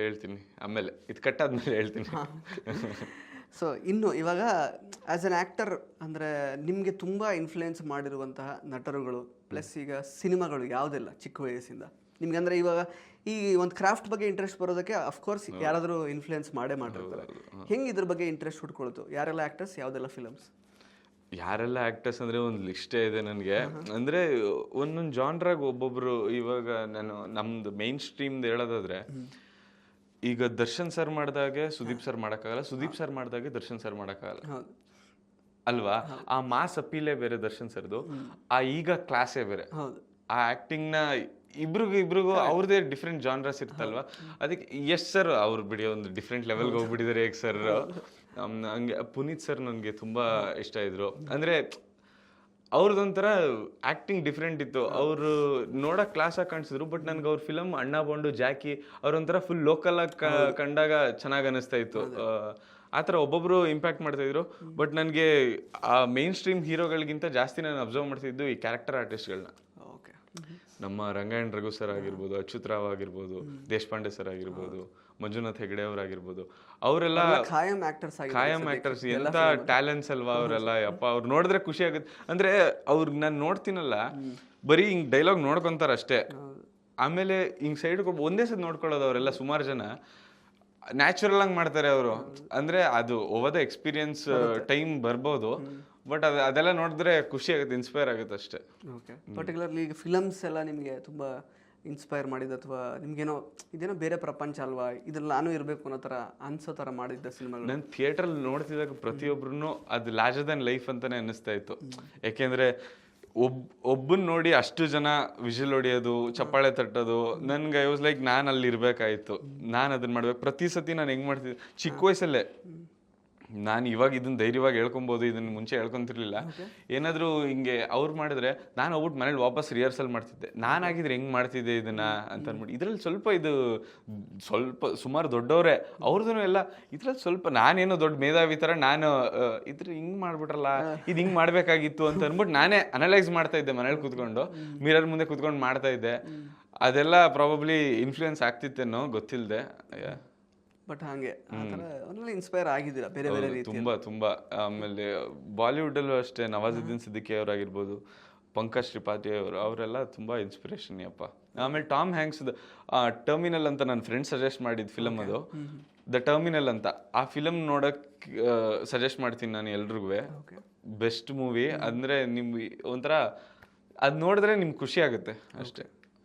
Speaker 2: ಹೇಳ್ತೀನಿ ಆಮೇಲೆ, ಇದು ಕಟ್ಟಾದ್ಮೇಲೆ ಹೇಳ್ತೀನಿ.
Speaker 1: ಸೊ ಇನ್ನು ಇವಾಗ ಆ್ಯಸ್ ಅನ್ ಆ್ಯಕ್ಟರ್ ಅಂದರೆ ನಿಮಗೆ ತುಂಬ ಇನ್ಫ್ಲುಯೆನ್ಸ್ ಮಾಡಿರುವಂತಹ ನಟರುಗಳು ಪ್ಲಸ್ ಈಗ ಸಿನಿಮಾಗಳು ಯಾವುದೆಲ್ಲ ಚಿಕ್ಕ ವಯಸ್ಸಿಂದ ನಿಮ್ಗೆ? ಅಂದರೆ ಇವಾಗ ಈ ಒಂದು ಕ್ರಾಫ್ಟ್ ಬಗ್ಗೆ ಇಂಟ್ರೆಸ್ಟ್ ಬರೋದಕ್ಕೆ ಅಫ್ಕೋರ್ಸ್ ಯಾರಾದರೂ ಇನ್ಫ್ಲುಯೆನ್ಸ್ ಮಾಡೇ ಮಾಡಿರ್ತಾರೆ. ಹೆಂಗೆ ಇದ್ರ ಬಗ್ಗೆ ಇಂಟ್ರೆಸ್ಟ್ ಹುಡ್ಕೊಳ್ತು? ಯಾರೆಲ್ಲ ಆ್ಯಕ್ಟರ್ಸ್, ಯಾವುದೆಲ್ಲ ಫಿಲಮ್ಸ್?
Speaker 2: ಯಾರೆಲ್ಲ ಆ್ಯಕ್ಟರ್ಸ್ ಅಂದರೆ ಒಂದು ಲಿಸ್ಟೇ ಇದೆ ನನಗೆ. ಅಂದರೆ ಒಂದೊಂದು ಜಾನ್ರಾಗ ಒಬ್ಬೊಬ್ರು. ಇವಾಗ ನಾನು ನಮ್ದು ಮೇನ್ ಸ್ಟ್ರೀಮ್ದು ಹೇಳೋದಾದ್ರೆ, ಈಗ ದರ್ಶನ್ ಸರ್ ಮಾಡಿದಾಗೆ ಸುದೀಪ್ ಸರ್ ಮಾಡೋಕ್ಕಾಗಲ್ಲ, ಸುದೀಪ್ ಸರ್ ಮಾಡಿದಾಗೆ ದರ್ಶನ್ ಸರ್ ಮಾಡೋಕ್ಕಾಗಲ್ಲ ಅಲ್ವಾ? ಆ ಮಾಸ್ ಅಪೀಲೇ ಬೇರೆ ದರ್ಶನ್ ಸರ್ದು, ಆ ಈಗ ಕ್ಲಾಸೇ ಬೇರೆ. ಆ ಆ್ಯಕ್ಟಿಂಗ್ನ ಇಬ್ರಿಗೂ ಅವ್ರದ್ದೇ ಡಿಫ್ರೆಂಟ್ ಜಾನ್ರಸ್ ಇರ್ತಲ್ವಾ. ಅದಕ್ಕೆ ಯಶ್ ಸರ್ ಅವ್ರು ಬಿಡಿ ಒಂದು ಡಿಫ್ರೆಂಟ್ ಲೆವೆಲ್ಗೆ ಹೋಗ್ಬಿಟ್ಟಿದ್ದಾರೆ. ಈಗ ಸರ್ ಹಂಗೆ ಪುನೀತ್ ಸರ್ ನನಗೆ ತುಂಬ ಇಷ್ಟ ಇದ್ರು. ಅಂದರೆ ಅವ್ರದ್ದೊಂಥರ ಆ್ಯಕ್ಟಿಂಗ್ ಡಿಫ್ರೆಂಟ್ ಇತ್ತು. ಅವರು ನೋಡೋಕೆ ಕ್ಲಾಸಾಗಿ ಕಾಣಿಸಿದ್ರು, ಬಟ್ ನನಗೆ ಅವ್ರ ಫಿಲಮ್ ಅಣ್ಣ ಬಾಂಡು, ಜಾಕಿ ಅವ್ರೊಂಥರ ಫುಲ್ ಲೋಕಲಾಗಿ ಕಂಡಾಗ ಚೆನ್ನಾಗಿ ಅನ್ನಿಸ್ತಾ ಇತ್ತು. ಆ ಥರ ಒಬ್ಬೊಬ್ಬರು ಇಂಪ್ಯಾಕ್ಟ್ ಮಾಡ್ತಾಯಿದ್ರು. ಬಟ್ ನನಗೆ ಆ ಮೇನ್ ಸ್ಟ್ರೀಮ್ ಹೀರೋಗಳಿಗಿಂತ ಜಾಸ್ತಿ ನಾನು ಅಬ್ಸರ್ವ್ ಮಾಡ್ತಿದ್ದು ಈ ಕ್ಯಾರೆಕ್ಟರ್ ಆರ್ಟಿಸ್ಟ್ಗಳನ್ನ.
Speaker 1: ಓಕೆ.
Speaker 2: ನಮ್ಮ ರಂಗಾಯಣ್ ರಘು ಸರ್ ಆಗಿರ್ಬೋದು, ಅಚ್ಯುತ್ ರಾವ್ ಆಗಿರ್ಬೋದು, ದೇಶಪಾಂಡೆ ಸರ್ ಆಗಿರ್ಬೋದು, ಮಂಜುನಾಥ್ ಹೆಗಡೆ ಅವರಾಗಿರ್ಬೋದು, ಅವರೆಲ್ಲ
Speaker 1: ಖಾಯಂ
Speaker 2: ಆ್ಯಕ್ಟರ್ಸ್. ಎಂಥ ಟ್ಯಾಲೆಂಟ್ಸ್ ಅಲ್ವಾ ಅವರೆಲ್ಲ. ಯಪ್ಪ ಅವ್ರು ನೋಡಿದ್ರೆ ಖುಷಿ ಆಗುತ್ತೆ. ಅಂದರೆ ಅವ್ರಿಗೆ ನಾನು ನೋಡ್ತೀನಲ್ಲ, ಬರೀ ಹಿಂಗೆ ಡೈಲಾಗ್ ನೋಡ್ಕೊತಾರೆ ಅಷ್ಟೇ. ಆಮೇಲೆ ಹಿಂಗೆ ಸೈಡ್ ಒಂದೇ ಸತಿ ನೋಡ್ಕೊಳ್ಳೋದು. ಅವರೆಲ್ಲ ಸುಮಾರು ಜನ ನ್ಯಾಚುರಲ್ ಆಗಿ ಮಾಡ್ತಾರೆ ಅವರು. ಅಂದರೆ ಅದು ಓವರ್ ದ ಎಕ್ಸ್ಪೀರಿಯನ್ಸ್ ಟೈಮ್ ಬರ್ಬೋದು, ಬಟ್ ಅದೆಲ್ಲ ನೋಡಿದ್ರೆ ಖುಷಿ ಆಗುತ್ತೆ, ಇನ್ಸ್ಪೈರ್ ಆಗುತ್ತೆ ಅಷ್ಟೇ.
Speaker 1: ಓಕೆ. ಪರ್ಟಿಕ್ಯುಲರ್ಲಿ ಈಗ ಫಿಲಮ್ಸ್ ಎಲ್ಲ ನಿಮಗೆ ತುಂಬ ಇನ್ಸ್ಪೈರ್ ಮಾಡಿದ್ದು, ಅಥವಾ ನಿಮ್ಗೇನೋ ಇದೇನೋ ಬೇರೆ ಪ್ರಪಂಚ ಅಲ್ವಾ, ಇದ್ರಲ್ಲಿ ನಾನು ಇರಬೇಕು ಅನ್ನೋ ಥರ ಅನ್ಸೋ ಥರ ಮಾಡಿದ್ದ ಸಿನಿಮಾಗಳು?
Speaker 2: ನಾನು ಥಿಯೇಟ್ರಲ್ಲಿ ನೋಡ್ತಿದ್ದಾಗ ಪ್ರತಿಯೊಬ್ರು ಅದು ಲಾರ್ಜರ್ ದನ್ ಲೈಫ್ ಅಂತಾನೆ ಅನ್ನಿಸ್ತಾ ಇತ್ತು. ಯಾಕೆಂದರೆ ಒಬ್ಬನ್ ನೋಡಿ ಅಷ್ಟು ಜನ ವಿಷಲ್ ಹೊಡಿಯೋದು, ಚಪ್ಪಾಳೆ ತಟ್ಟೋದು, ನನ್ಗೆ ಐ ವಾಸ್ ಲೈಕ್ ನಾನು ಅಲ್ಲಿ ಇರಬೇಕಾಯಿತು, ನಾನು ಅದನ್ನ ಮಾಡ್ಬೇಕು. ಪ್ರತಿ ಸತಿ ನಾನು ಹೆಂಗೆ ಮಾಡ್ತಿದ್ದೆ ಚಿಕ್ಕ ವಯಸ್ಸಲ್ಲೇ. ನಾನು ಇವಾಗ ಇದನ್ನ ಧೈರ್ಯವಾಗಿ ಹೇಳ್ಕೊಬೋದು, ಇದನ್ನ ಮುಂಚೆ ಹೇಳ್ಕೊಂತಿರ್ಲಿಲ್ಲ. ಏನಾದರೂ ಹಿಂಗೆ ಅವ್ರು ಮಾಡಿದ್ರೆ ನಾನು ಹೋಗ್ಬಿಟ್ಟು ಮನೇಲಿ ವಾಪಸ್ ರಿಹರ್ಸಲ್ ಮಾಡ್ತಿದ್ದೆ. ನಾನಾಗಿದ್ರೆ ಹೆಂಗೆ ಮಾಡ್ತಿದ್ದೆ ಇದನ್ನ ಅಂತ ಅಂದ್ಬಿಟ್ಟು. ಇದರಲ್ಲಿ ಸ್ವಲ್ಪ ಸುಮಾರು ದೊಡ್ಡವರೇ ಅವ್ರದ್ದು ಎಲ್ಲ. ಇದ್ರಲ್ಲಿ ಸ್ವಲ್ಪ ನಾನೇನೋ ದೊಡ್ಡ ಮೇಧಾವಿ ಥರ ನಾನು ಇದ್ರ ಹಿಂಗೆ ಮಾಡ್ಬಿಟ್ರಲ್ಲ, ಇದು ಹಿಂಗೆ ಮಾಡಬೇಕಾಗಿತ್ತು ಅಂತ ಅಂದ್ಬಿಟ್ಟು ನಾನೇ ಅನಲೈಸ್ ಮಾಡ್ತಾ ಇದ್ದೆ ಮನೇಲಿ ಕೂತ್ಕೊಂಡು, ಮಿರರ್ ಮುಂದೆ ಕೂತ್ಕೊಂಡು ಮಾಡ್ತಾ ಇದ್ದೆ. ಅದೆಲ್ಲ ಪ್ರಾಬಬ್ಲಿ ಇನ್ಫ್ಲೂಯೆನ್ಸ್ ಆಗ್ತಿತ್ತೇನೋ ಗೊತ್ತಿಲ್ಲದೆ.
Speaker 1: ಬಟ್ ಹಾಗೆ ಅವರೆಲ್ಲ ಇನ್ಸ್ಪೈರ್ ಆಗಿದ್ದೀರಾ ಬೇರೆ ಬೇರೆ ರೀತಿ?
Speaker 2: ತುಂಬಾ. ಆಮೇಲೆ ಬಾಲಿವುಡಲ್ಲೂ ಅಷ್ಟೇ ನವಾಜುದ್ದೀನ್ ಸಿದ್ದಿಕಿ ಅವರಾಗಿರ್ಬೋದು, ಪಂಕಜ್ ತ್ರಿಪಾಠಿ ಅವರೆಲ್ಲ ತುಂಬಾ ಇನ್ಸ್ಪಿರೇಷನ್ ಅಪ್ಪ. ಆಮೇಲೆ ಟಾಮ್ ಹ್ಯಾಂಕ್ಸ್ ಟರ್ಮಿನಲ್ ಅಂತ ನನ್ನ ಫ್ರೆಂಡ್ ಸಜೆಸ್ಟ್ ಮಾಡಿದ ಫಿಲಮ್, ಅದು ದ ಟರ್ಮಿನಲ್ ಅಂತ. ಆ ಫಿಲಮ್ ನೋಡಕ್ ಸಜೆಸ್ಟ್ ಮಾಡ್ತೀನಿ ನಾನು ಎಲ್ರಿಗೂ. Best movie. ಅಂದರೆ ನಿಮ್ಗೆ ಒಂಥರ ಅದು ನೋಡಿದ್ರೆ ನಿಮ್ಗೆ ಖುಷಿ ಆಗುತ್ತೆ ಅಷ್ಟೇ.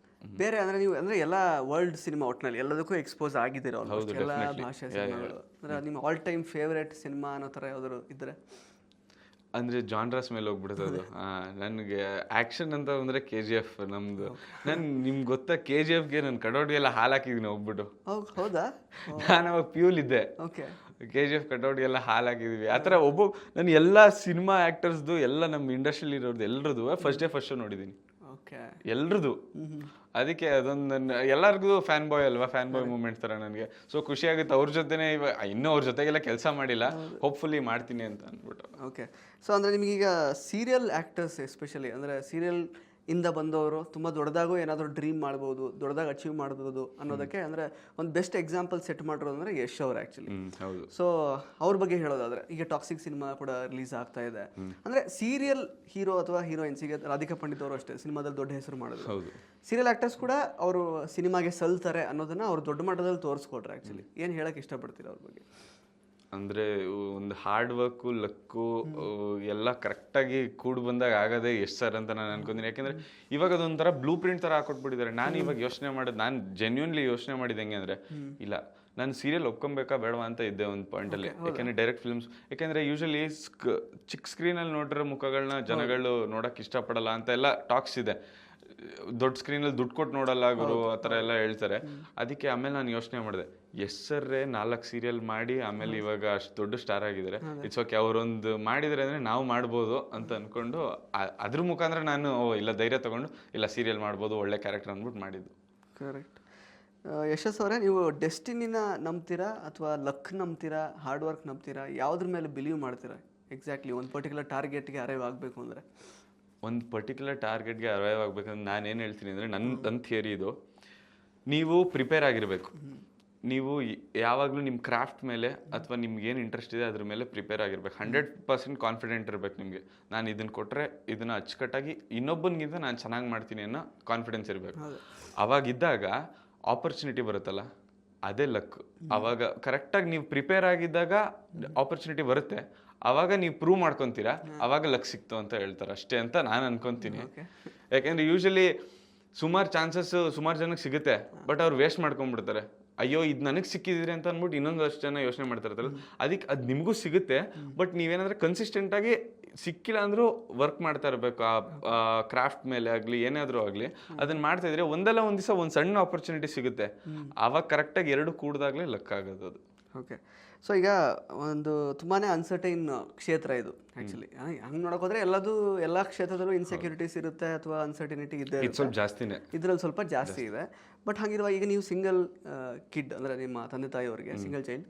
Speaker 1: ಬೇರೆ ಅಂದರೆ ನೀವು ಅಂದರೆ ಎಲ್ಲ ವರ್ಲ್ಡ್ ಸಿನಿಮಾ ಒಟ್ಟಿನಲ್ಲಿ ಎಲ್ಲದಕ್ಕೂ ಎಕ್ಸ್ಪೋಸ್ ಆಗಿದ್ದೀರ, ಎಲ್ಲ ಭಾಷೆ ಸಿನಿಮಾಗಳು. ಅಂದರೆ ನಿಮ್ಮ ಆಲ್ ಟೈಮ್ ಫೇವ್ರೇಟ್ ಸಿನಿಮಾ ಅನ್ನೋ ಥರ ಯಾವ್ದಾದ್ರು ಇದ್ದರೆ?
Speaker 2: ಅಂದರೆ ಜಾನ್ರಸ್ ಮೇಲೆ ಹೋಗ್ಬಿಡುತ್ತೆ ಅದು. ನನಗೆ ಆ್ಯಕ್ಷನ್ ಅಂತ ಅಂದರೆ KGF ನಮ್ಮದು. ನಿಮ್ಗೆ ಗೊತ್ತಾ KGFಗೆ ನಾನು ಕಟೌಟ್ಗೆಲ್ಲ ಹಾಲು ಹಾಕಿದ್ದೀನಿ ಹೋಗ್ಬಿಟ್ಟು.
Speaker 1: ಹೌದಾ?
Speaker 2: ನಾನು ಅವಾಗ ಪ್ಯೂಲ್ ಇದ್ದೆ.
Speaker 1: ಓಕೆ.
Speaker 2: KGF ಕಟೌಟ್ಗೆಲ್ಲ ಹಾಲು ಹಾಕಿದ್ದೀವಿ. ಆ ಥರ ನಾನು ಎಲ್ಲ ಸಿನಿಮಾ ಆ್ಯಕ್ಟರ್ಸ್ದು ಎಲ್ಲ ನಮ್ಮ ಇಂಡಸ್ಟ್ರಿಯಲ್ಲಿ ಇರೋದು ಎಲ್ಲರದು ಫಸ್ಟ್ ಶೋ ನೋಡಿದ್ದೀನಿ.
Speaker 1: ಓಕೆ.
Speaker 2: ಎಲ್ರದು. ಅದಕ್ಕೆ ಅದೊಂದು ನನ್ನ ಎಲ್ಲರಿಗೂ ಫ್ಯಾನ್ ಬಾಯ್ ಅಲ್ವಾ, ಫ್ಯಾನ್ ಬಾಯ್ ಮೂಮೆಂಟ್ ಥರ ನನಗೆ. ಸೊ ಖುಷಿ ಆಗುತ್ತೆ ಅವ್ರ ಜೊತೆನೇ. ಇನ್ನೂ ಅವ್ರ ಜೊತೆಗೆಲ್ಲ ಕೆಲಸ ಮಾಡಿಲ್ಲ, ಹೋಪ್ಫುಲಿ ಮಾಡ್ತೀನಿ ಅಂತ ಅಂದ್ಬಿಟ್ಟು.
Speaker 1: ಓಕೆ. ಸೊ ಅಂದರೆ ನಿಮಗೀಗ ಸೀರಿಯಲ್ ಆ್ಯಕ್ಟರ್ಸ್ ಎಸ್ಪೆಷಲಿ ಅಂದರೆ ಸೀರಿಯಲ್ ಇಂದ ಬಂದವರು ತುಂಬ ದೊಡ್ಡದಾಗೂ ಏನಾದರೂ ಡ್ರೀಮ್ ಮಾಡ್ಬೋದು, ದೊಡ್ಡದಾಗಿ ಅಚೀವ್ ಮಾಡ್ಬೋದು ಅನ್ನೋದಕ್ಕೆ ಅಂದರೆ ಒಂದು ಬೆಸ್ಟ್ ಎಕ್ಸಾಂಪಲ್ ಸೆಟ್ ಮಾಡಿರೋದು ಅಂದರೆ ಯಶ್ ಅವ್ರು ಆ್ಯಕ್ಚುಲಿ.
Speaker 2: ಹೌದು.
Speaker 1: ಸೊ ಅವ್ರ ಬಗ್ಗೆ ಹೇಳೋದಾದ್ರೆ ಈಗ ಟಾಕ್ಸಿಕ್ ಸಿನಿಮಾ ಕೂಡ ರಿಲೀಸ್ ಆಗ್ತಾ ಇದೆ. ಅಂದರೆ ಸೀರಿಯಲ್ ಹೀರೋ ಅಥವಾ ಹೀರೋಯಿನ್ಸ್, ಈಗ ರಾಧಿಕಾ ಪಂಡಿತ್ ಅವರು ಅಷ್ಟೇ ಸಿನಿಮಾದಲ್ಲಿ ದೊಡ್ಡ ಹೆಸರು ಮಾಡಿದ್ರು.
Speaker 2: ಹೌದು.
Speaker 1: ಸೀರಿಯಲ್ ಆ್ಯಕ್ಟರ್ಸ್ ಕೂಡ ಅವರು ಸಿನಿಮಾಗೆ ಸಲ್ತಾರೆ ಅನ್ನೋದನ್ನ ಅವ್ರು ದೊಡ್ಡ ಮಟ್ಟದಲ್ಲಿ ತೋರಿಸ್ಕೊಟ್ರೆ. ಆ್ಯಕ್ಚುಲಿ ಏನು ಹೇಳಕ್ಕೆ ಇಷ್ಟಪಡ್ತೀರಾ ಅವ್ರ ಬಗ್ಗೆ?
Speaker 2: ಅಂದರೆ ಒಂದು ಹಾರ್ಡ್ ವರ್ಕು, ಲಕ್ಕು ಎಲ್ಲ ಕರೆಕ್ಟಾಗಿ ಕೂಡಿ ಬಂದಾಗ ಆಗೋದೇ ಎಷ್ಟು ಸರ್ ಅಂತ ನಾನು ಅನ್ಕೊಂತೀನಿ. ಯಾಕೆಂದರೆ ಇವಾಗ ಅದೊಂಥರ ಬ್ಲೂ ಪ್ರಿಂಟ್ ಥರ ಹಾಕೊಟ್ಬಿಟ್ಟಿದ್ದಾರೆ. ನಾನು ಇವಾಗ ಯೋಚನೆ ಮಾಡೋದು, ನಾನು ಜೆನ್ಯೂನ್ಲಿ ಯೋಚನೆ ಮಾಡಿದ್ದು ಹೆಂಗೆ ಅಂದರೆ, ಇಲ್ಲ ನಾನು ಸೀರಿಯಲ್ ಒಪ್ಕೊಬೇಕಾ ಬೇಡವಾ ಅಂತ ಇದ್ದೆ ಒಂದು ಪಾಯಿಂಟಲ್ಲಿ. ಯಾಕೆಂದರೆ ಡೈರೆಕ್ಟ್ ಫಿಲ್ಮ್ಸ್, ಯಾಕೆಂದರೆ ಯೂಶಲಿ ಚಿಕ್ಕ ಸ್ಕ್ರೀನಲ್ಲಿ ನೋಡಿರೋ ಮುಖಗಳನ್ನ ಜನಗಳು ನೋಡೋಕೆ ಇಷ್ಟಪಡಲ್ಲ ಅಂತ ಎಲ್ಲ ಟಾಕ್ಸ್ ಇದೆ. ದೊಡ್ಡ ಸ್ಕ್ರೀನಲ್ಲಿ ದುಡ್ಡು ಕೊಟ್ಟು ನೋಡಲ್ಲ ಗುರು ಆ ಥರ ಎಲ್ಲ ಹೇಳ್ತಾರೆ. ಅದಕ್ಕೆ ಆಮೇಲೆ ನಾನು ಯೋಚನೆ ಮಾಡಿದೆ, ಎಸ್ ಸರ್ರೇ 4 ಸೀರಿಯಲ್ ಮಾಡಿ ಆಮೇಲೆ ಇವಾಗ ಅಷ್ಟು ದೊಡ್ಡ ಸ್ಟಾರ್ ಆಗಿದ್ದಾರೆ, ಇಟ್ಸ್ ಓಕೆ, ಅವರೊಂದು ಮಾಡಿದರೆ ಅಂದರೆ ನಾವು ಮಾಡ್ಬೋದು ಅಂತ ಅಂದ್ಕೊಂಡು ಅದ್ರ ಮುಖಾಂತರ ನಾನು ಇಲ್ಲ ಧೈರ್ಯ ತೊಗೊಂಡು ಇಲ್ಲ ಸೀರಿಯಲ್ ಮಾಡ್ಬೋದು, ಒಳ್ಳೆ ಕ್ಯಾರೆಕ್ಟರ್ ಅಂದ್ಬಿಟ್ಟು ಮಾಡಿದ್ದು.
Speaker 1: ಕರೆಕ್ಟ್. ಯಶಸ್ ಅವರೇ, ನೀವು ಡೆಸ್ಟಿನಿನ ನಂಬ್ತೀರಾ ಅಥವಾ ಲಕ್ ನಂಬ್ತೀರಾ, ಹಾರ್ಡ್ ವರ್ಕ್ ನಂಬ್ತೀರಾ, ಯಾವುದ್ರ ಮೇಲೆ ಬಿಲೀವ್ ಮಾಡ್ತೀರಾ ಎಕ್ಸಾಕ್ಟ್ಲಿ? ಒಂದು ಪರ್ಟಿಕ್ಯುಲರ್ ಟಾರ್ಗೆಟ್ಗೆ ಅರೈವ್ ಆಗಬೇಕು ಅಂದರೆ,
Speaker 2: ಒಂದು ಪರ್ಟಿಕ್ಯುಲರ್ ಟಾರ್ಗೆಟ್ಗೆ ಅರೈವ್ ಆಗಬೇಕಂದ್ರೆ ನಾನೇನು ಹೇಳ್ತೀನಿ ಅಂದರೆ, ನನ್ನ ಥಿಯರಿ ಇದು, ನೀವು ಪ್ರಿಪೇರ್ ಆಗಿರಬೇಕು. ನೀವು ಯಾವಾಗಲೂ ನಿಮ್ಮ ಕ್ರಾಫ್ಟ್ ಮೇಲೆ ಅಥವಾ ನಿಮ್ಗೇನು ಇಂಟ್ರೆಸ್ಟ್ ಇದೆ ಅದ್ರ ಮೇಲೆ ಪ್ರಿಪೇರ್ ಆಗಿರ್ಬೇಕು. 100% ಕಾನ್ಫಿಡೆಂಟ್ ಇರಬೇಕು ನಿಮಗೆ. ನಾನು ಇದನ್ನು ಕೊಟ್ಟರೆ ಇದನ್ನು ಅಚ್ಚುಕಟ್ಟಾಗಿ ಇನ್ನೊಬ್ಬನಿಗಿಂತ ನಾನು ಚೆನ್ನಾಗಿ ಮಾಡ್ತೀನಿ ಅನ್ನೋ ಕಾನ್ಫಿಡೆನ್ಸ್ ಇರಬೇಕು. ಅವಾಗಿದ್ದಾಗ ಆಪರ್ಚುನಿಟಿ ಬರುತ್ತಲ್ಲ, ಅದೇ ಲಕ್. ಅವಾಗ ಕರೆಕ್ಟಾಗಿ ನೀವು ಪ್ರಿಪೇರ್ ಆಗಿದ್ದಾಗ ಆಪರ್ಚುನಿಟಿ ಬರುತ್ತೆ, ಆವಾಗ ನೀವು ಪ್ರೂವ್ ಮಾಡ್ಕೊತೀರಾ, ಆವಾಗ ಲಕ್ ಸಿಕ್ತು ಅಂತ ಹೇಳ್ತಾರೆ ಅಷ್ಟೇ ಅಂತ ನಾನು ಅನ್ಕೊತೀನಿ. ಯಾಕೆಂದರೆ ಯೂಶಲಿ ಸುಮಾರು ಚಾನ್ಸಸ್ ಸುಮಾರು ಜನಕ್ಕೆ ಸಿಗುತ್ತೆ, ಬಟ್ ಅವ್ರು ವೇಸ್ಟ್ ಮಾಡ್ಕೊಂಡ್ಬಿಡ್ತಾರೆ. ಅಯ್ಯೋ ಇದು ನನಗೆ ಸಿಕ್ಕಿದ್ರೆ ಅಂತ ಅಂದ್ಬಿಟ್ಟು ಇನ್ನೊಂದಷ್ಟು ಜನ ಯೋಚನೆ ಮಾಡ್ತಿರ್ತಾರಲ್ಲ, ಅದಕ್ಕೆ ಅದು ನಿಮಗೂ ಸಿಗುತ್ತೆ. ಬಟ್ ನೀವೇನಾದ್ರೆ ಕನ್ಸಿಸ್ಟೆಂಟಾಗಿ ಸಿಕ್ಕಿಲ್ಲ ಅಂದರೂ ವರ್ಕ್ ಮಾಡ್ತಾ ಇರಬೇಕು. ಆ ಕ್ರಾಫ್ಟ್ ಮೇಲೆ ಆಗಲಿ ಏನಾದರೂ ಆಗಲಿ ಅದನ್ನು ಮಾಡ್ತಾ ಇದ್ರೆ ಒಂದಲ್ಲ ಒಂದು ದಿವಸ ಒಂದು ಸಣ್ಣ ಆಪರ್ಚುನಿಟಿ ಸಿಗುತ್ತೆ. ಆವಾಗ ಕರೆಕ್ಟಾಗಿ ಎರಡು ಕೂಡ್ದಾಗಲೇ ಲಕ್ ಆಗೋದು ಅದು.
Speaker 1: ಓಕೆ. ಸೊ ಈಗ ಒಂದು ತುಂಬಾ ಅನ್ಸರ್ಟೈನ್ ಕ್ಷೇತ್ರ ಇದು ಆ್ಯಕ್ಚುಲಿ. ಹಂಗೆ ನೋಡೋಕೋದ್ರೆ ಎಲ್ಲ ಕ್ಷೇತ್ರದಲ್ಲೂ ಇನ್ಸೆಕ್ಯೂರಿಟೀಸ್ ಇರುತ್ತೆ ಅಥವಾ ಅನ್ಸರ್ಟಿನಿಟಿ ಇದೆ,
Speaker 2: ಸ್ವಲ್ಪ ಜಾಸ್ತಿನೇ
Speaker 1: ಇದರಲ್ಲಿ ಸ್ವಲ್ಪ ಜಾಸ್ತಿ ಇದೆ. ಬಟ್ ಹಾಗಿರುವಾಗ ಈಗ ನೀವು ಸಿಂಗಲ್ ಕಿಡ್ ಅಂದರೆ ನಿಮ್ಮ ತಂದೆ ತಾಯಿಯವರಿಗೆ ಸಿಂಗಲ್ ಚೈಲ್ಡ್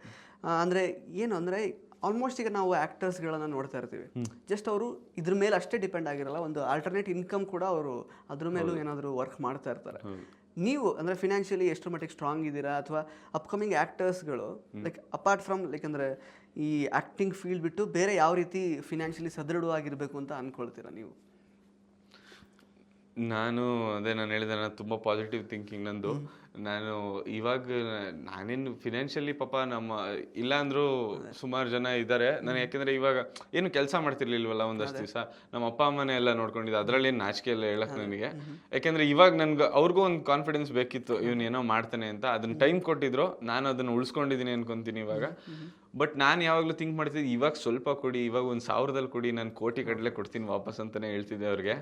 Speaker 1: ಅಂದರೆ ಏನು ಅಂದರೆ ಆಲ್ಮೋಸ್ಟ್ ಈಗ ನಾವು ಆ್ಯಕ್ಟರ್ಸ್ಗಳನ್ನು ನೋಡ್ತಾ ಇರ್ತೀವಿ, ಜಸ್ಟ್ ಅವರು ಇದ್ರ ಮೇಲೆ ಅಷ್ಟೇ ಡಿಪೆಂಡ್ ಆಗಿರಲ್ಲ, ಒಂದು ಆಲ್ಟರ್ನೇಟ್ ಇನ್ಕಮ್ ಕೂಡ ಅವರು ಅದ್ರ ಮೇಲೂ ಏನಾದರೂ ವರ್ಕ್ ಮಾಡ್ತಾ ಇರ್ತಾರೆ. ನೀವು ಅಂದರೆ ಫಿನಾನ್ಷಿಯಲಿ ಎಷ್ಟು ಮಟ್ಟಿಗೆ ಸ್ಟ್ರಾಂಗ್ ಇದ್ದೀರಾ, ಅಥವಾ ಅಪ್ಕಮಿಂಗ್ ಆ್ಯಕ್ಟರ್ಸ್ಗಳು ಲೈಕ್ ಅಪಾರ್ಟ್ ಫ್ರಮ್ ಲೈಕ್ ಅಂದರೆ ಈ ಆ್ಯಕ್ಟಿಂಗ್ ಫೀಲ್ಡ್ ಬಿಟ್ಟು ಬೇರೆ ಯಾವ ರೀತಿ ಫಿನಾನ್ಷಿಯಲಿ ಸದೃಢವಾಗಿರಬೇಕು ಅಂತ ಅಂದ್ಕೊಳ್ತೀರಾ ನೀವು?
Speaker 2: ನಾನು ಹೇಳಿದೆ, ನಾನು ತುಂಬ ಪಾಸಿಟಿವ್ ಥಿಂಕಿಂಗ್ ನಂದು. ನಾನು ಇವಾಗ ನಾನೇನು ಫಿನಾನ್ಷಿಯಲಿ ಪಾಪ ಇಲ್ಲ ಅಂದರೂ ಸುಮಾರು ಜನ ಇದ್ದಾರೆ. ನಾನು ಯಾಕೆಂದರೆ ಇವಾಗ ಏನು ಕೆಲಸ ಮಾಡ್ತಿರ್ಲಿಲ್ವಲ್ಲ ಒಂದಷ್ಟು ದಿವಸ, ನಮ್ಮ ಅಪ್ಪ ಅಮ್ಮನೇ ಎಲ್ಲ ನೋಡ್ಕೊಂಡಿದ್ದೆ. ಅದರಲ್ಲಿ ಏನು ನಾಚಿಕೆ ಎಲ್ಲ ಹೇಳಕ್ಕೆ ನನಗೆ. ಯಾಕೆಂದರೆ ಇವಾಗ ನನ್ಗೆ ಅವ್ರಿಗೂ ಒಂದು ಕಾನ್ಫಿಡೆನ್ಸ್ ಬೇಕಿತ್ತು, ಇವನು ಏನೋ ಮಾಡ್ತಾನೆ ಅಂತ. ಅದನ್ನ ಟೈಮ್ ಕೊಟ್ಟಿದ್ರು, ನಾನು ಅದನ್ನು ಉಳಿಸ್ಕೊಂಡಿದ್ದೀನಿ ಅನ್ಕೊತೀನಿ ಇವಾಗ. ಬಟ್ ನಾನು ಯಾವಾಗಲೂ ಥಿಂಕ್ ಮಾಡ್ತಿದ್ದೆ, ಇವಾಗ ಸ್ವಲ್ಪ ಕೊಡಿ, ಇವಾಗ 1,000ದಲ್ಲಿ ಕೊಡಿ, ನಾನು ಕೋಟಿ ಕಡಲೆ ಕೊಡ್ತೀನಿ ವಾಪಸ್ ಅಂತಲೇ ಹೇಳ್ತಿದ್ದೆ ಅವ್ರಿಗೆ.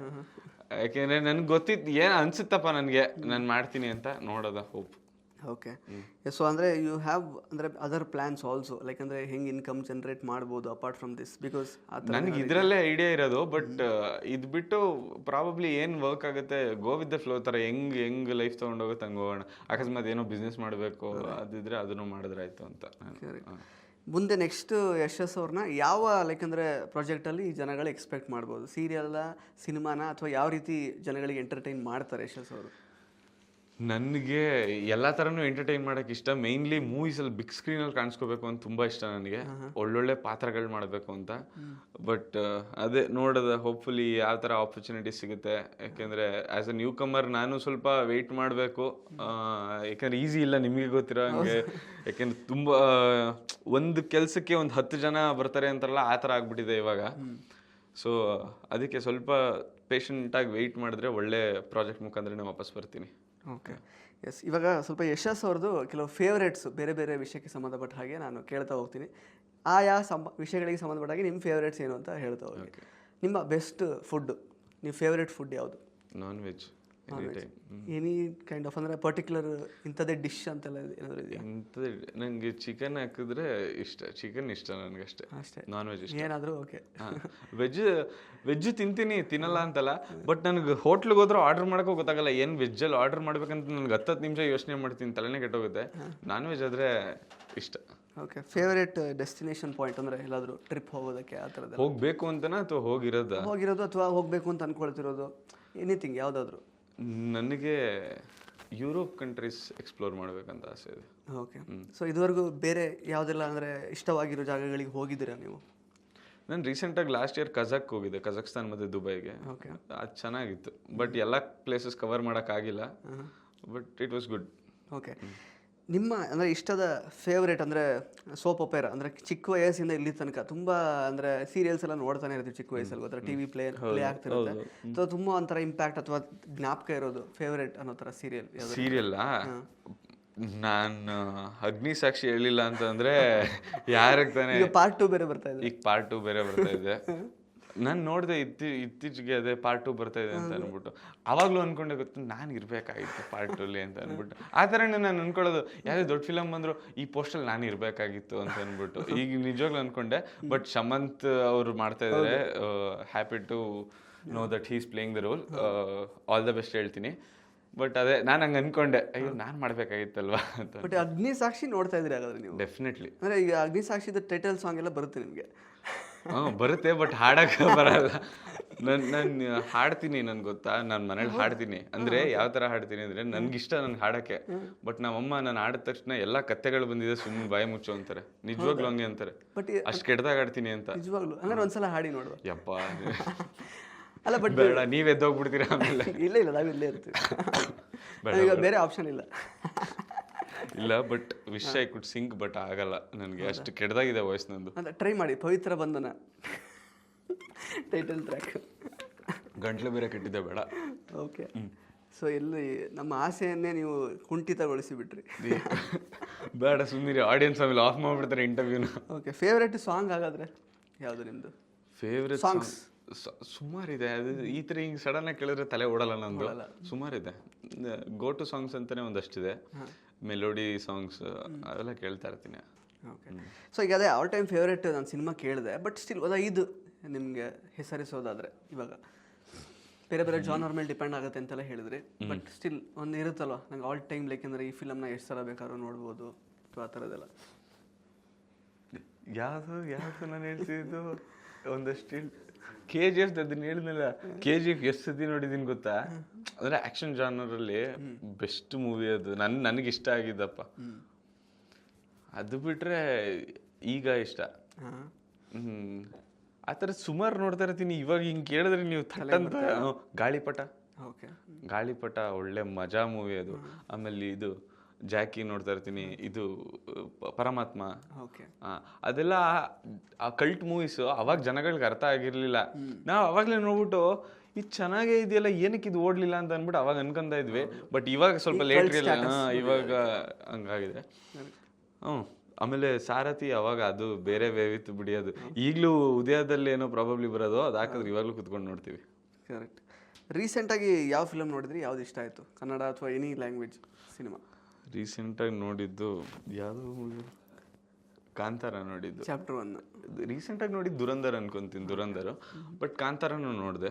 Speaker 2: ಯಾಕೆಂದರೆ ನನಗೆ ಗೊತ್ತಿತ್ತು ಏನು ಅನಿಸುತ್ತಪ್ಪ ನನಗೆ, ನಾನು ಮಾಡ್ತೀನಿ ಅಂತ ನೋಡೋದ ಹೋಪ್.
Speaker 1: ಓಕೆ. ಸೊ ಅಂದರೆ ಯು ಹ್ಯಾವ್ ಅಂದರೆ ಅದರ್ ಪ್ಲ್ಯಾನ್ಸ್ ಆಲ್ಸೋ, ಲೈಕ್ ಅಂದರೆ ಹೆಂಗೆ ಇನ್ಕಮ್ ಜನರೇಟ್ ಮಾಡ್ಬೋದು ಅಪಾರ್ಟ್ ಫ್ರಮ್ ದಿಸ್? ಬಿಕಾಸ್
Speaker 2: ನನಗೆ ಇದರಲ್ಲೇ ಐಡಿಯಾ ಇರೋದು. ಬಟ್ ಇದು ಬಿಟ್ಟು ಪ್ರಾಬಬ್ಲಿ ಏನು ವರ್ಕ್ ಆಗುತ್ತೆ, ಗೋ ವಿತ್ ದ ಫ್ಲೋ ಥರ, ಹೆಂಗೆ ಲೈಫ್ ತೊಗೊಂಡೋಗುತ್ತೆ ಹಂಗೆ ಹೋಗೋಣ. ಅಕಸ್ಮಾತ್ ಏನೋ ಬಿಸ್ನೆಸ್ ಮಾಡಬೇಕು ಅದಿದ್ರೆ ಅದನ್ನು ಮಾಡಿದ್ರೆ ಆಯಿತು ಅಂತ.
Speaker 1: ಮುಂದೆ ನೆಕ್ಸ್ಟ್ ಯಶಸ್ ಅವ್ರನ್ನ ಯಾವ ಲೈಕ್ ಅಂದರೆ ಪ್ರಾಜೆಕ್ಟಲ್ಲಿ ಜನಗಳು ಎಕ್ಸ್ಪೆಕ್ಟ್ ಮಾಡ್ಬೋದು? ಸೀರಿಯಲ್ಲ, ಸಿನಿಮಾನ, ಅಥವಾ ಯಾವ ರೀತಿ ಜನಗಳಿಗೆ ಎಂಟರ್ಟೈನ್ ಮಾಡ್ತಾರೆ ಯಶಸ್ ಅವರು?
Speaker 2: ನನಗೆ ಎಲ್ಲ ಥರನೂ ಎಂಟರ್ಟೈನ್ ಮಾಡೋಕ್ಕೆ ಇಷ್ಟ. ಮೇಯ್ನ್ಲಿ ಮೂವೀಸಲ್ಲಿ ಬಿಗ್ ಸ್ಕ್ರೀನಲ್ಲಿ ಕಾಣಿಸ್ಕೋಬೇಕು ಅಂತ ತುಂಬ ಇಷ್ಟ ನನಗೆ, ಒಳ್ಳೊಳ್ಳೆ ಪಾತ್ರಗಳು ಮಾಡಬೇಕು ಅಂತ. ಬಟ್ ಅದೇ ನೋಡೋದ ಹೋಪ್ಫುಲಿ ಯಾವ ಥರ ಆಪರ್ಚುನಿಟಿ ಸಿಗುತ್ತೆ. ಯಾಕೆಂದರೆ ಆ್ಯಸ್ ಅ ನ್ಯೂ ಕಮರ್ ನಾನು ಸ್ವಲ್ಪ ವೆಯ್ಟ್ ಮಾಡಬೇಕು. ಯಾಕೆಂದರೆ ಈಸಿ ಇಲ್ಲ, ನಿಮಗೆ ಗೊತ್ತಿರೋ ಹಂಗೆ. ಯಾಕೆಂದರೆ ತುಂಬ ಒಂದು ಕೆಲಸಕ್ಕೆ ಒಂದು 10 ಜನ ಬರ್ತಾರೆ ಅಂತಾರಲ್ಲ, ಆ ಥರ ಆಗ್ಬಿಟ್ಟಿದೆ ಇವಾಗ. ಸೊ ಅದಕ್ಕೆ ಸ್ವಲ್ಪ ಪೇಷಂಟಾಗಿ ವೆಯ್ಟ್ ಮಾಡಿದ್ರೆ ಒಳ್ಳೆ ಪ್ರಾಜೆಕ್ಟ್ ಮುಖಾಂತರ ವಾಪಸ್ ಬರ್ತೀನಿ.
Speaker 1: ಓಕೆ. ಎಸ್, ಇವಾಗ ಸ್ವಲ್ಪ ಯಶಸ್ ಅವ್ರದ್ದು ಕೆಲವು ಫೇವ್ರೇಟ್ಸು ಬೇರೆ ಬೇರೆ ವಿಷಯಕ್ಕೆ ಸಂಬಂಧಪಟ್ಟ ಹಾಗೆ ನಾನು ಕೇಳ್ತಾ ಹೋಗ್ತೀನಿ. ಆಯಾ ವಿಷಯಗಳಿಗೆ ಸಂಬಂಧಪಟ್ಟಾಗಿ ನಿಮ್ಮ ಫೇವ್ರೇಟ್ಸ್ ಏನು ಅಂತ ಹೇಳ್ತಾ ಹೋಗಿ. ನಿಮ್ಮ ಬೆಸ್ಟ್ ಫುಡ್, ನಿಮ್ಮ ಫೇವ್ರೇಟ್ ಫುಡ್ ಯಾವುದು?
Speaker 2: Non veg
Speaker 1: any kind of ಅಂದರೆ ಪರ್ಟಿಕ್ಯುಲರ್ ಇಂಥದ್ದೇ ಡಿಶ್ ಅಂತೆಲ್ಲ ಏನಾದರೂ ಇದೆಯಾ?
Speaker 2: ಇಂಥದ್ದು ನನಗೆ ಚಿಕನ್ ಹಾಕಿದ್ರೆ ಇಷ್ಟ, ಚಿಕನ್ ಇಷ್ಟ ನನಗಷ್ಟೇ,
Speaker 1: ಅಷ್ಟೇ.
Speaker 2: ನಾನ್ ವೆಜ್ ಇಷ್ಟ.
Speaker 1: ಏನಾದರೂ ಓಕೆ.
Speaker 2: ವೆಜ್ ತಿಂತೀನಿ, ತಿನ್ನಲ್ಲ ಅಂತಲ್ಲ, ಬಟ್ ನನಗೆ ಹೋಟ್ಲಿಗೆ ಹೋದ್ರೆ ಆರ್ಡರ್ ಮಾಡೋಕ್ಕೂ ಗೊತ್ತಾಗಲ್ಲ ಏನು ವೆಜ್ಜಲ್ಲಿ ಆರ್ಡರ್ ಮಾಡ್ಬೇಕಂತ ನನಗೆ 10 ನಿಮಿಷ ಯೋಚನೆ ಮಾಡ್ತೀನಿ, ತಲೆನೇ ಕೆಟ್ಟೋಗುತ್ತೆ. ನಾನ್ ವೆಜ್ ಆದರೆ ಇಷ್ಟ.
Speaker 1: ಓಕೆ. ಫೇವರೇಟ್ ಡೆಸ್ಟಿನೇಷನ್ ಪಾಯಿಂಟ್ ಅಂದರೆ ಎಲ್ಲಾದರೂ ಟ್ರಿಪ್ ಹೋಗೋದಕ್ಕೆ ಆ ಥರದ್ದು
Speaker 2: ಹೋಗಬೇಕು ಅಂತನಾ ಅಥವಾ
Speaker 1: ಹೋಗಿರೋದು ಅಥವಾ ಹೋಗಬೇಕು ಅಂತ ಅಂದ್ಕೊಳ್ತಿರೋದು, ಎನಿಥಿಂಗ್ ಯಾವುದಾದ್ರು?
Speaker 2: ನನಗೆ ಯುರೋಪ್ ಕಂಟ್ರೀಸ್ ಎಕ್ಸ್ಪ್ಲೋರ್ ಮಾಡ್ಬೇಕಂತ ಆಸೆ ಇದೆ.
Speaker 1: ಓಕೆ. ಸೊ ಇದುವರೆಗೂ ಬೇರೆ ಯಾವುದೆಲ್ಲ ಅಂದರೆ ಇಷ್ಟವಾಗಿರೋ ಜಾಗಗಳಿಗೆ ಹೋಗಿದ್ದೀರಾ ನೀವು?
Speaker 2: ನಾನು ರೀಸೆಂಟಾಗಿ ಲಾಸ್ಟ್ ಇಯರ್ ಕಜಾಕ್ ಹೋಗಿದ್ದೆ, ಕಜಾಕ್ಸ್ತಾನ್ ಮತ್ತು ದುಬೈಗೆ.
Speaker 1: ಓಕೆ.
Speaker 2: ಅದು ಚೆನ್ನಾಗಿತ್ತು, ಬಟ್ ಎಲ್ಲ ಪ್ಲೇಸಸ್ ಕವರ್ ಮಾಡೋಕ್ಕಾಗಿಲ್ಲ, but it was good.
Speaker 1: Okay. ನಿಮ್ಮ ಅಂದರೆ ಇಷ್ಟದ ಫೇವ್ರೇಟ್ ಅಂದರೆ ಸೋಪ್ ಒಪೇರಾ ಅಂದರೆ ಚಿಕ್ಕ ವಯಸ್ಸಿಂದ ಇಲ್ಲಿ ತನಕ ತುಂಬ ಅಂದರೆ ಸೀರಿಯಲ್ಸ್ ಎಲ್ಲ ನೋಡ್ತಾನೆ ಇರ್ತೀವಿ ಚಿಕ್ಕ ವಯಸ್ಸಲ್ಲಿ, ಗೊತ್ತಾ? ಟಿ ವಿ ಪ್ಲೇ ಆಗ್ತಿರುತ್ತೆ. ಸೊ ತುಂಬ ಒಂಥರ ಇಂಪ್ಯಾಕ್ಟ್ ಅಥವಾ ಜ್ಞಾಪಕ ಇರೋದು ಫೇವ್ರೇಟ್ ಅನ್ನೋ ಥರ
Speaker 2: ಸೀರಿಯಲ್ಲಾ? ನಾನು ಅಗ್ನಿಸಾಕ್ಷಿ ಹೇಳಿಲ್ಲ ಅಂತಂದ್ರೆ ಯಾರಿಗೆ ತಾನೇ.
Speaker 1: ಪಾರ್ಟ್ 2 ಬೇರೆ ಬರ್ತಾ ಇದೆ.
Speaker 2: ಈಗ ಪಾರ್ಟ್ 2 ಬೇರೆ ಬರ್ತಾ ಇದೆ. ನಾನು ನೋಡಿದೆ ಇತ್ತೀಚೆಗೆ ಅದೇ ಪಾರ್ಟ್ 2 ಬರ್ತಾ ಇದೆ ಅಂತ ಅಂದ್ಬಿಟ್ಟು, ಅವಾಗಲೂ ಅನ್ಕೊಂಡೆ ಗೊತ್ತು ನಾನು ಇರಬೇಕಾಗಿತ್ತು ಪಾರ್ಟ್ 2 ಅಂತ ಅಂದ್ಬಿಟ್ಟು. ಆ ಥರನೇ ನಾನು ಅನ್ಕೊಳ್ಳೋದು, ಯಾವುದೇ ದೊಡ್ಡ ಫಿಲಮ್ ಬಂದರೂ ಈ ಪೋಸ್ಟಲ್ಲಿ ನಾನು ಇರಬೇಕಾಗಿತ್ತು ಅಂತ ಅಂದ್ಬಿಟ್ಟು. ಈಗ ನಿಜವಾಗ್ಲೂ ಅನ್ಕೊಂಡೆ, ಬಟ್ ಶಮಂತ್ ಅವರು ಮಾಡ್ತಾ ಇದ್ದಾರೆ. Happy to know that he is playing the role. All the best ಹೇಳ್ತೀನಿ. ಬಟ್ ಅದೇ ನಾನು ಹಂಗೆ ಅನ್ಕೊಂಡೆ, ಅಯ್ಯೋ ನಾನು ಮಾಡಬೇಕಾಗಿತ್ತಲ್ವಾ ಅಂತ.
Speaker 1: ಬಟ್ ಅಗ್ನಿಸಾಕ್ಷಿ ನೋಡ್ತಾ ಇದ್ರಿ ಹಾಗಾದ್ರೆ ನೀವು?
Speaker 2: ಡೆಫಿನೆಟ್ಲಿ.
Speaker 1: ಅಂದರೆ ಈಗ ಅಗ್ನಿಸಾಕ್ಷಿದ ಟೈಟಲ್ ಸಾಂಗ್ ಎಲ್ಲ ಬರುತ್ತೆ ನಿಮಗೆ?
Speaker 2: ಬರುತ್ತೆ, ಬಟ್ ಹಾಡಕ್ಕೆ ಬರಲ್ಲ. ನಾನು ಹಾಡ್ತೀನಿ, ನನ್ಗೆ ಗೊತ್ತಾ, ನಾನು ಮನೇಲಿ ಹಾಡ್ತೀನಿ. ಅಂದರೆ ಯಾವ ಥರ ಹಾಡ್ತೀನಿ ಅಂದರೆ ನನಗಿಷ್ಟ ನನ್ಗೆ ಹಾಡೋಕ್ಕೆ. ಬಟ್ ನಮ್ಮಮ್ಮ ನಾನು ಆಡಿದ ತಕ್ಷಣ ಎಲ್ಲ ಕತ್ತೆಗಳು ಬಂದಿದೆ ಸುಮ್ಮನೆ ಬಾಯಿ ಮುಚ್ಚು ಅಂತಾರೆ. ನಿಜವಾಗ್ಲೂ ಹಂಗೆ ಅಂತಾರೆ,
Speaker 1: ಬಟ್
Speaker 2: ಅಷ್ಟು ಕೆಟ್ಟದಾಗ ಆಡ್ತೀನಿ ಅಂತ.
Speaker 1: ನಿಜವಾಗ್ಲೂ ಅಂದ್ರೆ ಒಂದ್ಸಲ ಹಾಡಿ ನೋಡುವ.
Speaker 2: ಯಪ್ಪ
Speaker 1: ಅಲ್ಲ, ಬಟ್
Speaker 2: ಬೇಡ, ನೀವು ಎದ್ದೋಗ್ಬಿಡ್ತೀರಾ ಆಮೇಲೆ.
Speaker 1: ಇಲ್ಲ ನಾವು ಇಲ್ಲೇ ಇರ್ತೀವಿ, ಈಗ ಬೇರೆ ಆಪ್ಷನ್ ಇಲ್ಲ.
Speaker 2: ಇಲ್ಲ, but wish I could Singh, but ಆಗಲ್ಲ ನನಗೆ, ಅಷ್ಟು ಕೆಟ್ಟದಾಗಿದೆ ವಾಯ್ಸ್ ನಂದು.
Speaker 1: ಅಂತ ಟ್ರೈ ಮಾಡಿ. ಪವಿತ್ರ ಬಂಧನ ಟೈಟಲ್ ಟ್ರ್ಯಾಕ್.
Speaker 2: ಗಂಟ್ಲು ಬೇರೆ ಕೆಟ್ಟಿದ್ದೆ, ಬೇಡ.
Speaker 1: ಓಕೆ. ಸೊ ಎಲ್ಲಿ ನಮ್ಮ ಆಸೆಯನ್ನೇ ನೀವು ಕುಂಠಿತಗೊಳಿಸಿ ಬಿಟ್ರಿ.
Speaker 2: ಬೇಡ ಸುಮ್ಮನೆ, ಆಡಿಯನ್ಸ್ ಆಮೇಲೆ ಆಫ್ ಮಾಡ್ಬಿಡ್ತಾರೆ ಇಂಟರ್ವ್ಯೂನ.
Speaker 1: ಓಕೆ. ಫೇವ್ರೇಟ್ ಸಾಂಗ್ ಹಾಗಾದ್ರೆ ಯಾವುದು ನಿಮ್ಮದು?
Speaker 2: ಫೇವ್ರೇಟ್ ಸಾಂಗ್ಸ್ ಸುಮಾರಿದೆ. ಅದು ಈ ಥರ ಹಿಂಗೆ ಸಡನ್ ಆಗಿ ಕೇಳಿದ್ರೆ ತಲೆ ಓಡಲ್ಲ ನಂದು. ಸುಮಾರಿದೆ. ಗೋ ಟು ಸಾಂಗ್ಸ್ ಅಂತಾನೆ ಒಂದಷ್ಟಿದೆ, ಮೆಲೋಡಿ ಸಾಂಗ್ಸ್ ಅವೆಲ್ಲ ಕೇಳ್ತಾ ಇರ್ತೀನಿ.
Speaker 1: ಓಕೆ. ಸೊ ಈಗ ಅದೇ ಆಲ್ ಟೈಮ್ ಫೇವ್ರೇಟ್ ನಾನು ಸಿನಿಮಾ ಕೇಳಿದೆ, ಬಟ್ ಸ್ಟಿಲ್ ಅದು 5 ನಿಮಗೆ ಹೆಸರಿಸೋದಾದರೆ, ಇವಾಗ ಬೇರೆ ಬೇರೆ ಜಾನರ್ ಮೇಲೆ ಡಿಪೆಂಡ್ ಆಗುತ್ತೆ ಅಂತೆಲ್ಲ ಹೇಳಿದ್ರಿ, ಬಟ್ ಸ್ಟಿಲ್ ಒಂದು ಇರುತ್ತಲ್ವ ನಂಗೆ ಆಲ್ ಟೈಮ್, ಲೈಕ್ ಅಂದರೆ ಈ ಫಿಲಮ್ನ ಎಷ್ಟು ಸಲ ಬೇಕಾದ್ರೂ ನೋಡ್ಬೋದು ಅಥವಾ ಆ ಥರದ್ದೆಲ್ಲ?
Speaker 2: ಯಾವುದು ನಾನು ಹೇಳ್ತಿದ್ದು ಒಂದಷ್ಟು KGF ಅದನ್ನ ಹೇಳಿದ್ನಲ್ಲ, KGF ಎಷ್ಟು ಸತಿ ನೋಡಿದೀನಿ ಗೊತ್ತಾ? ಅಂದ್ರೆ ಆಕ್ಷನ್ ಜಾನರಲ್ಲಿ ಬೆಸ್ಟ್ ಮೂವಿ ಅದು, ನನಗೆ ಇಷ್ಟ ಆಗಿದ್ದಪ್ಪ. ಅದು ಬಿಟ್ರೆ ಈಗ ಇಷ್ಟ. ಆ ಥರ ಸುಮಾರು ನೋಡ್ತಾ ಇರ್ತೀನಿ. ಇವಾಗ ಹಿಂಗೆ ಕೇಳಿದ್ರೆ ನೀವು ಥಟ್ಟಂತ ಗಾಳಿಪಟ ಒಳ್ಳೆ ಮಜಾ ಮೂವಿ ಅದು. ಆಮೇಲೆ ಇದು ಜಾಕಿ ನೋಡ್ತಾ ಇರ್ತೀನಿ, ಇದು ಪರಮಾತ್ಮ. ಅದೆಲ್ಲ ಆ ಕಲ್ಟ್ ಮೂವೀಸ್ ಅವಾಗ ಜನಗಳಿಗೆ ಅರ್ಥ ಆಗಿರ್ಲಿಲ್ಲ. ನಾವು ಅವಾಗಲೇ ನೋಡ್ಬಿಟ್ಟು ಇದು ಚೆನ್ನಾಗೇ ಇದೆಯಲ್ಲ, ಏನಕ್ಕೆ ಇದು ಓಡ್ಲಿಲ್ಲ ಅಂತ ಅಂದ್ಬಿಟ್ಟು ಅವಾಗ ಅನ್ಕೊಂತ ಇದ್ವಿ. ಬಟ್ ಇವಾಗ ಸ್ವಲ್ಪ ಲೇಟ್ ಇವಾಗ ಹಂಗಾಗಿದೆ. ಆಮೇಲೆ ಸಾರಥಿ ಅವಾಗ ಅದು ಬೇರೆ ವೇವಿತ್ತು ಬಿಡಿ. ಅದು ಈಗಲೂ ಉದಯದಲ್ಲಿ ಏನೋ ಪ್ರಾಬಬ್ಲಿ ಬರೋದು, ಅದು ಹಾಕಿದ್ರೆ ಇವಾಗಲೂ ಕುತ್ಕೊಂಡು ನೋಡ್ತೀವಿ.
Speaker 1: ಕರೆಕ್ಟ್. ರೀಸೆಂಟಾಗಿ ಯಾವ ಫಿಲಮ್ ನೋಡಿದ್ರಿ? ಯಾವ್ದು ಇಷ್ಟ ಆಯಿತು? ಕನ್ನಡ ಅಥವಾ ಎನಿ ಲ್ಯಾಂಗ್ವೇಜ್ ಸಿನಿಮಾ?
Speaker 2: ರೀಸೆಂಟಾಗಿ ನೋಡಿದ್ದು ಯಾವುದೋ ಮೂವಿ, ಕಾಂತಾರ ನೋಡಿದ್ದು.
Speaker 1: ಚಾಪ್ಟರ್ 1.
Speaker 2: ರೀಸೆಂಟಾಗಿ ನೋಡಿದ್ದು ದುರಂಧರ್ ಅನ್ಕೊಂತೀನಿ, ದುರಂಧರ್. ಬಟ್ ಕಾಂತಾರನೂ ನೋಡಿದೆ.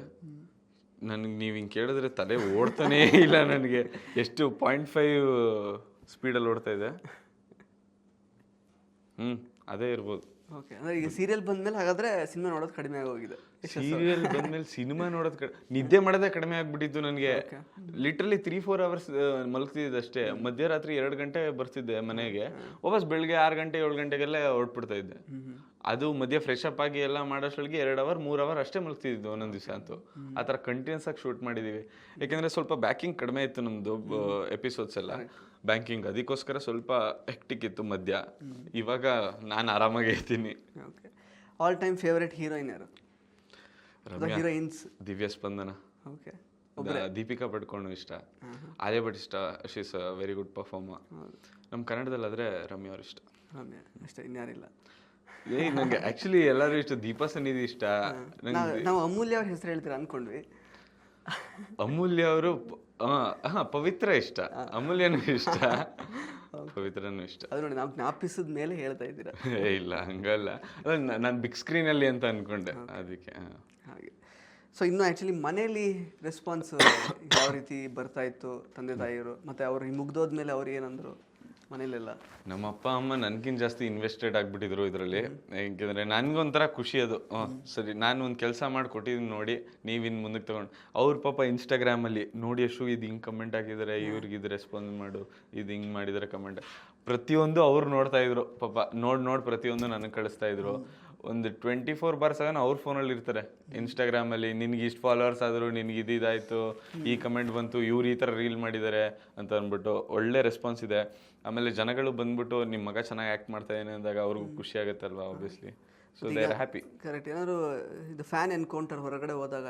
Speaker 2: ನನಗೆ ನೀವು ಹಿಂಗೆ ಕೇಳಿದ್ರೆ ತಲೆ ಓಡ್ತಾನೇ ಇಲ್ಲ ನನಗೆ. ಎಷ್ಟು 0.5 ಸ್ಪೀಡಲ್ಲಿ ಓಡ್ತಾ ಇದೆ. ಅದೇ ಇರ್ಬೋದು.
Speaker 1: ಓಕೆ. ಅಂದರೆ ಈಗ ಸೀರಿಯಲ್ ಬಂದಮೇಲೆ ಹಾಗಾದರೆ ಸಿನಿಮಾ ನೋಡೋದು ಕಡಿಮೆ ಆಗೋಗಿದೆ?
Speaker 2: ಸೀರಿಯಲ್ ಬಂದ್ಮೇಲೆ ಸಿನಿಮಾ ನೋಡೋದು ನಿದ್ದೆ ಮಾಡೋದೇ ಕಡಿಮೆ ಆಗ್ಬಿಟ್ಟಿತ್ತು ನನಗೆ. ಲಿಟ್ರಲಿ 3-4 ಅವರ್ಸ್ ಮಲಗ್ತಿದ್ದೆ ಅಷ್ಟೇ. ಮಧ್ಯರಾತ್ರಿ 2 ಗಂಟೆ ಬರ್ತಿದ್ದೆ ಮನೆಗೆ, ವಾಪಸ್ ಬೆಳಗ್ಗೆ 6 ಗಂಟೆ 7 ಗಂಟೆಗೆಲ್ಲ ಹೊರಟ್ಬಿಡ್ತಾ ಇದ್ದೆ. ಅದು ಮಧ್ಯೆ ಫ್ರೆಶ್ ಅಪ್ ಆಗಿ ಎಲ್ಲ ಮಾಡೋಷ್ಟೊಳಗೆ 2 ಅವರ್ 3 ಅವರ್ ಅಷ್ಟೇ ಮಲಗ್ತಿದ್ದು ಒಂದೊಂದು ದಿವಸ ಅಂತೂ. ಆ ಥರ ಕಂಟಿನ್ಯೂಸ್ ಆಗಿ ಶೂಟ್ ಮಾಡಿದ್ದೀವಿ. ಯಾಕೆಂದರೆ ಸ್ವಲ್ಪ ಬ್ಯಾಕಿಂಗ್ ಕಡಿಮೆ ಇತ್ತು ನಮ್ಮದು ಎಪಿಸೋಡ್ಸ್ ಎಲ್ಲ, ಬ್ಯಾಂಕಿಂಗ್. ಅದಕ್ಕೋಸ್ಕರ ಸ್ವಲ್ಪ ಹೆಕ್ಟಿಕ್ ಇತ್ತು ಮಧ್ಯ. ಇವಾಗ ನಾನು ಆರಾಮಾಗಿ ಇರ್ತೀನಿ.
Speaker 1: Okay. All time favourite heroine ಯಾರು? ಹೀರೋಯಿನ್ಸ್?
Speaker 2: ದಿವ್ಯ ಸ್ಪಂದನ.
Speaker 1: ಓಕೆ.
Speaker 2: ದೀಪಿಕಾ ಪಡ್ಕೊಂಡು ಇಷ್ಟ, ಆಲಿಯಾ ಭಟ್ ಇಷ್ಟ, she is a very good performer. ನಮ್ಮ ಕನ್ನಡದಲ್ಲಿ ಆದರೆ ರಮ್ಯಾ ಅವ್ರು ಇಷ್ಟ.
Speaker 1: ರಮ್ಯಾ ಅಷ್ಟೇ, ಇನ್ಯಾರಿಲ್ಲ.
Speaker 2: ನಂಗೆ ಆಕ್ಚುಲಿ ಎಲ್ಲರೂ ಇಷ್ಟ, ದೀಪಾ ಸನ್ನಿಧಿ ಇಷ್ಟ.
Speaker 1: ನಾವು ಅಮೂಲ್ಯ ಅವ್ರ ಹೆಸರು ಹೇಳ್ತೀರಾ ಅನ್ಕೊಂಡ್ವಿ.
Speaker 2: ಅಮೂಲ್ಯ ಅವರು ಪವಿತ್ರ ಇಷ್ಟ, ಅಮೂಲ್ಯನೂ ಇಷ್ಟ, ಪವಿತ್ರನೂ ಇಷ್ಟ.
Speaker 1: ಅದು ನೋಡಿ ನಾವು ಜ್ಞಾಪಿಸಿದ ಮೇಲೆ ಹೇಳ್ತಾ ಇದ್ದೀರಾ.
Speaker 2: ಇಲ್ಲ ಹಂಗಲ್ಲ, ನಾನು ಬಿಗ್ ಸ್ಕ್ರೀನಲ್ಲಿ ಅಂತ ಅನ್ಕೊಂಡೆ ಅದಕ್ಕೆ.
Speaker 1: ಹಾಗೆ ಸೊ ಇನ್ನು ಆ್ಯಕ್ಚುಲಿ ಮನೇಲಿ ರೆಸ್ಪಾನ್ಸ್ ಯಾವ ರೀತಿ ಬರ್ತಾ ಇತ್ತು ತಂದೆ ತಾಯಿಯವರು, ಮತ್ತು ಅವ್ರು ಮುಗ್ದೋದ್ಮೇಲೆ ಅವ್ರು ಏನಂದ್ರು ಮನೇಲೆಲ್ಲ?
Speaker 2: ನಮ್ಮ ಅಪ್ಪ ಅಮ್ಮ ನನ್ಗಿಂತ ಜಾಸ್ತಿ ಇನ್ವೆಸ್ಟೆಡ್ ಆಗ್ಬಿಟ್ಟಿದ್ರು ಇದರಲ್ಲಿ. ಯಾಕೆಂದರೆ ನನಗೊಂಥರ ಖುಷಿ ಅದು. ಸರಿ, ನಾನು ಒಂದು ಕೆಲಸ ಮಾಡಿ ಕೊಟ್ಟಿದ್ದೀನಿ ನೋಡಿ, ನೀವು ಇನ್ನು ಮುಂದಕ್ಕೆ ತೊಗೊಂಡು. ಅವ್ರ ಪಾಪ ಇನ್ಸ್ಟಾಗ್ರಾಮಲ್ಲಿ ನೋಡಿ ಅಷ್ಟು ಇದು ಹಿಂಗೆ ಕಮೆಂಟ್ ಹಾಕಿದ್ದಾರೆ, ಇವ್ರಿಗೆ ಇದು ರೆಸ್ಪಾನ್ಸ್ ಮಾಡು, ಇದು ಹಿಂಗೆ ಮಾಡಿದ್ದಾರೆ ಕಮೆಂಟ್, ಪ್ರತಿಯೊಂದು ಅವ್ರು ನೋಡ್ತಾ ಇದ್ರು ಪಾಪ. ನೋಡಿ ಪ್ರತಿಯೊಂದು ನನಗೆ ಕಳಿಸ್ತಾ ಇದ್ರು. ಒಂದು 24/7 ಅವ್ರ ಫೋನಲ್ಲಿ ಇರ್ತಾರೆ ಇನ್ಸ್ಟಾಗ್ರಾಮಲ್ಲಿ. ನಿನ್ಗೆ ಇಷ್ಟು ಫಾಲೋವರ್ಸ್ ಆದರು, ನಿನ್ಗೆ ಇದಾಯಿತು, ಈ ಕಮೆಂಟ್ ಬಂತು, ಇವ್ರು ಈ ಥರ ರೀಲ್ ಮಾಡಿದ್ದಾರೆ ಅಂತ ಅಂದ್ಬಿಟ್ಟು ಒಳ್ಳೆ ರೆಸ್ಪಾನ್ಸ್ ಇದೆ. ಆಮೇಲೆ ಜನಗಳು ಬಂದ್ಬಿಟ್ಟು ನಿಮ್ಮ ಮಗ ಚೆನ್ನಾಗಿ ಆ್ಯಕ್ಟ್ ಮಾಡ್ತಾ ಇದ್ದಾನೆ ಅಂದಾಗ ಅವ್ರಿಗೂ ಖುಷಿ ಆಗುತ್ತಲ್ವಾ, obviously. So they are happy.
Speaker 1: Correct. ಏನಾದ್ರು ಇದು ಫ್ಯಾನ್ ಎನ್ಕೌಂಟರ್ ಹೊರಗಡೆ ಹೋದಾಗ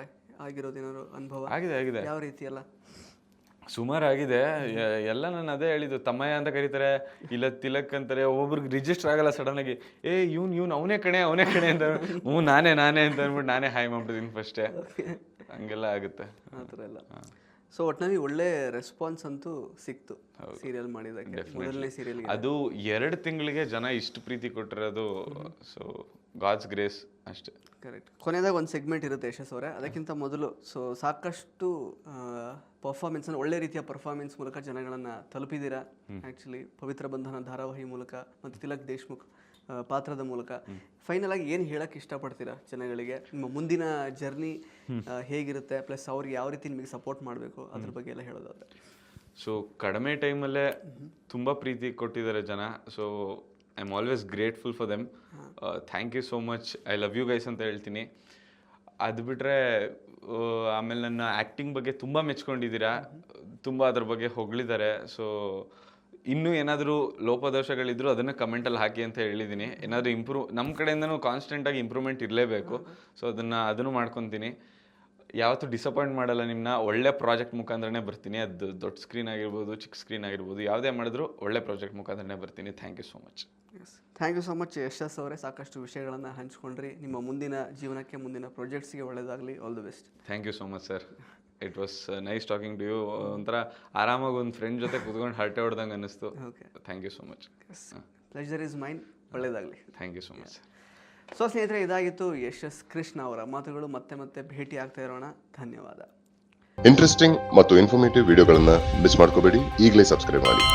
Speaker 1: ಆಗಿರೋದು ಏನಾದ್ರು ಅನುಭವ?
Speaker 2: ಆಗಿದೆ.
Speaker 1: ಯಾವ ರೀತಿ ಎಲ್ಲ?
Speaker 2: ಸುಮಾರು ಆಗಿದೆ. ಎಲ್ಲ ನಾನು ಅದೇ ಹೇಳಿದ್ದು, ತಮ್ಮಯ್ಯ ಅಂತ ಕರೀತಾರೆ, ಇಲ್ಲ ತಿಲಕ್ ಅಂತಾರೆ, ಒಬ್ಬೊಬ್ರಿಗೆ ರಿಜಿಸ್ಟರ್ ಆಗಲ್ಲ ಸಡನ್ ಆಗಿ, ಇವ್ನು ಅವನೇ ಕಣೆ ಅಂತ, ನಾನೇ ಅಂತ ಅಂದ್ಬಿಟ್ಟು ನಾನೇ ಹಾಯ್ ಮಾಡ್ಬಿಡ್ತೀನಿ ಫಸ್ಟೇ. ಹಂಗೆಲ್ಲ ಆಗುತ್ತೆ ಆ ಥರ ಎಲ್ಲ.
Speaker 1: ಸೊ ಒಟ್ಟಿನಲ್ಲಿ ಒಳ್ಳೆ ರೆಸ್ಪಾನ್ಸ್ ಅಂತೂ ಸಿಕ್ತು ಸೀರಿಯಲ್ ಮಾಡಿದ್ದಕ್ಕೆ, ಮೊದಲನೇ ಸೀರಿಯಲ್.
Speaker 2: ಅದು 2 ತಿಂಗಳಿಗೆ ಜನ ಇಷ್ಟು ಪ್ರೀತಿ ಕೊಟ್ಟಿರೋದು, ಸೊ ಗಾಡ್ಸ್ ಗ್ರೇಸ್ ಅಷ್ಟೇ.
Speaker 1: ಕರೆಕ್ಟ್. ಕೊನೆಯದಾಗ ಒಂದು ಸೆಗ್ಮೆಂಟ್ ಇರುತ್ತೆ ಯಶಸ್ ಅವರೇ, ಅದಕ್ಕಿಂತ ಮೊದಲು ಸೊ ಸಾಕಷ್ಟು ಪರ್ಫಾರ್ಮೆನ್ಸನ್ನು, ಒಳ್ಳೆ ರೀತಿಯ ಪರ್ಫಾರ್ಮೆನ್ಸ್ ಮೂಲಕ ಜನಗಳನ್ನು ತಲುಪಿದ್ದೀರಾ. ಆ್ಯಕ್ಚುಲಿ ಪವಿತ್ರ ಬಂಧನ ಧಾರಾವಾಹಿ ಮೂಲಕ ಮತ್ತು ತಿಲಕ್ ದೇಶ್ಮುಖ್ ಪಾತ್ರದ ಮೂಲಕ ಫೈನಲ್ ಆಗಿ ಏನು ಹೇಳಕ್ಕೆ ಇಷ್ಟಪಡ್ತೀರಾ ಜನಗಳಿಗೆ? ನಿಮ್ಮ ಮುಂದಿನ ಜರ್ನಿ ಹೇಗಿರುತ್ತೆ, ಪ್ಲಸ್ ಅವ್ರಿಗೆ ಯಾವ ರೀತಿ ನಿಮಗೆ ಸಪೋರ್ಟ್ ಮಾಡಬೇಕು ಅದ್ರ ಬಗ್ಗೆ ಎಲ್ಲ ಹೇಳೋದಾದ್ರೆ?
Speaker 2: ಸೊ ಕಡಿಮೆ ಟೈಮಲ್ಲೇ ತುಂಬ ಪ್ರೀತಿ ಕೊಟ್ಟಿದ್ದಾರೆ ಜನ. So I am always grateful for them. Thank you so much, I love you guys ಅಂತ ಹೇಳ್ತೀನಿ. ಅದು ಬಿಟ್ಟರೆ ಆಮೇಲೆ ನನ್ನ ಆ್ಯಕ್ಟಿಂಗ್ ಬಗ್ಗೆ ತುಂಬ ಮೆಚ್ಕೊಂಡಿದ್ದೀರಾ, ತುಂಬ ಅದ್ರ ಬಗ್ಗೆ ಹೊಗಳಿದ್ದಾರೆ. ಸೊ ಇನ್ನೂ ಏನಾದರೂ ಲೋಪದೋಷಗಳಿದ್ರು ಅದನ್ನು ಕಮೆಂಟಲ್ಲಿ ಹಾಕಿ ಅಂತ ಹೇಳಿದ್ದೀನಿ. ಏನಾದರೂ ನಮ್ಮ ಕಡೆಯಿಂದನೂ ಕಾನ್ಸ್ಟೆಂಟಾಗಿ ಇಂಪ್ರೂವ್ಮೆಂಟ್ ಇರಲೇಬೇಕು. ಸೊ ಅದನ್ನು ಮಾಡ್ಕೊತೀನಿ. ಯಾವತ್ತೂ ಡಿಸಪಾಯಿಂಟ್ ಮಾಡಲ್ಲ ನಿಮ್ಮನ್ನ. ಒಳ್ಳೆ ಪ್ರಾಜೆಕ್ಟ್ ಮುಖಾಂತರನೇ ಬರ್ತೀನಿ. ಅದು ದೊಡ್ಡ ಸ್ಕ್ರೀನ್ ಆಗಿರ್ಬೋದು, ಚಿಕ್ಕ ಸ್ಕ್ರೀನ್ ಆಗಿರ್ಬೋದು, ಯಾವುದೇ ಮಾಡಿದ್ರು ಒಳ್ಳೆ ಪ್ರಾಜೆಕ್ಟ್ ಮುಖಾಂತರನೇ ಬರ್ತೀನಿ. Thank you so much.
Speaker 1: Thank you so much Yashas ಅವರೇ, ಸಾಕಷ್ಟು ವಿಷಯಗಳನ್ನು ಹಂಚ್ಕೊಂಡ್ರಿ. ನಿಮ್ಮ ಮುಂದಿನ ಜೀವನಕ್ಕೆ, ಮುಂದಿನ ಪ್ರಾಜೆಕ್ಟ್ಸ್ಗೆ ಒಳ್ಳೆಯದಾಗಲಿ. All the best.
Speaker 2: Thank you so much sir. It was nice talking to you. ಒಂಥರ ಆರಾಮಾಗಿ ಒಂದು ಫ್ರೆಂಡ್ ಜೊತೆ ಕೂತ್ಕೊಂಡು ಹರಟೆ ಹೊಡೆದಂಗೆ ಅನ್ನಿಸ್ತು.
Speaker 1: Okay,
Speaker 2: thank you so much.
Speaker 1: Pleasure is mine. ಒಳ್ಳೆಯದಾಗಲಿ.
Speaker 2: Thank you so much.
Speaker 1: So ಸ್ನೇಹಿತರೆ, ಇದಾಗಿತ್ತು ಯಶಸ್ ಕೃಷ್ಣ ಅವರ ಮಾತುಗಳು. ಮತ್ತೆ ಭೇಟಿ ಆಗ್ತಾ ಇರೋಣ. ಧನ್ಯವಾದ.
Speaker 3: ಇಂಟ್ರೆಸ್ಟಿಂಗ್ ಮತ್ತು ಇನ್ಫಾರ್ಮೇಟಿವ್ ವಿಡಿಯೋಗಳನ್ನು ಮಿಸ್ ಮಾಡ್ಕೋಬೇಡಿ. ಈಗಲೇ ಸಬ್ಸ್ಕ್ರೈಬ್ ಮಾಡಿ.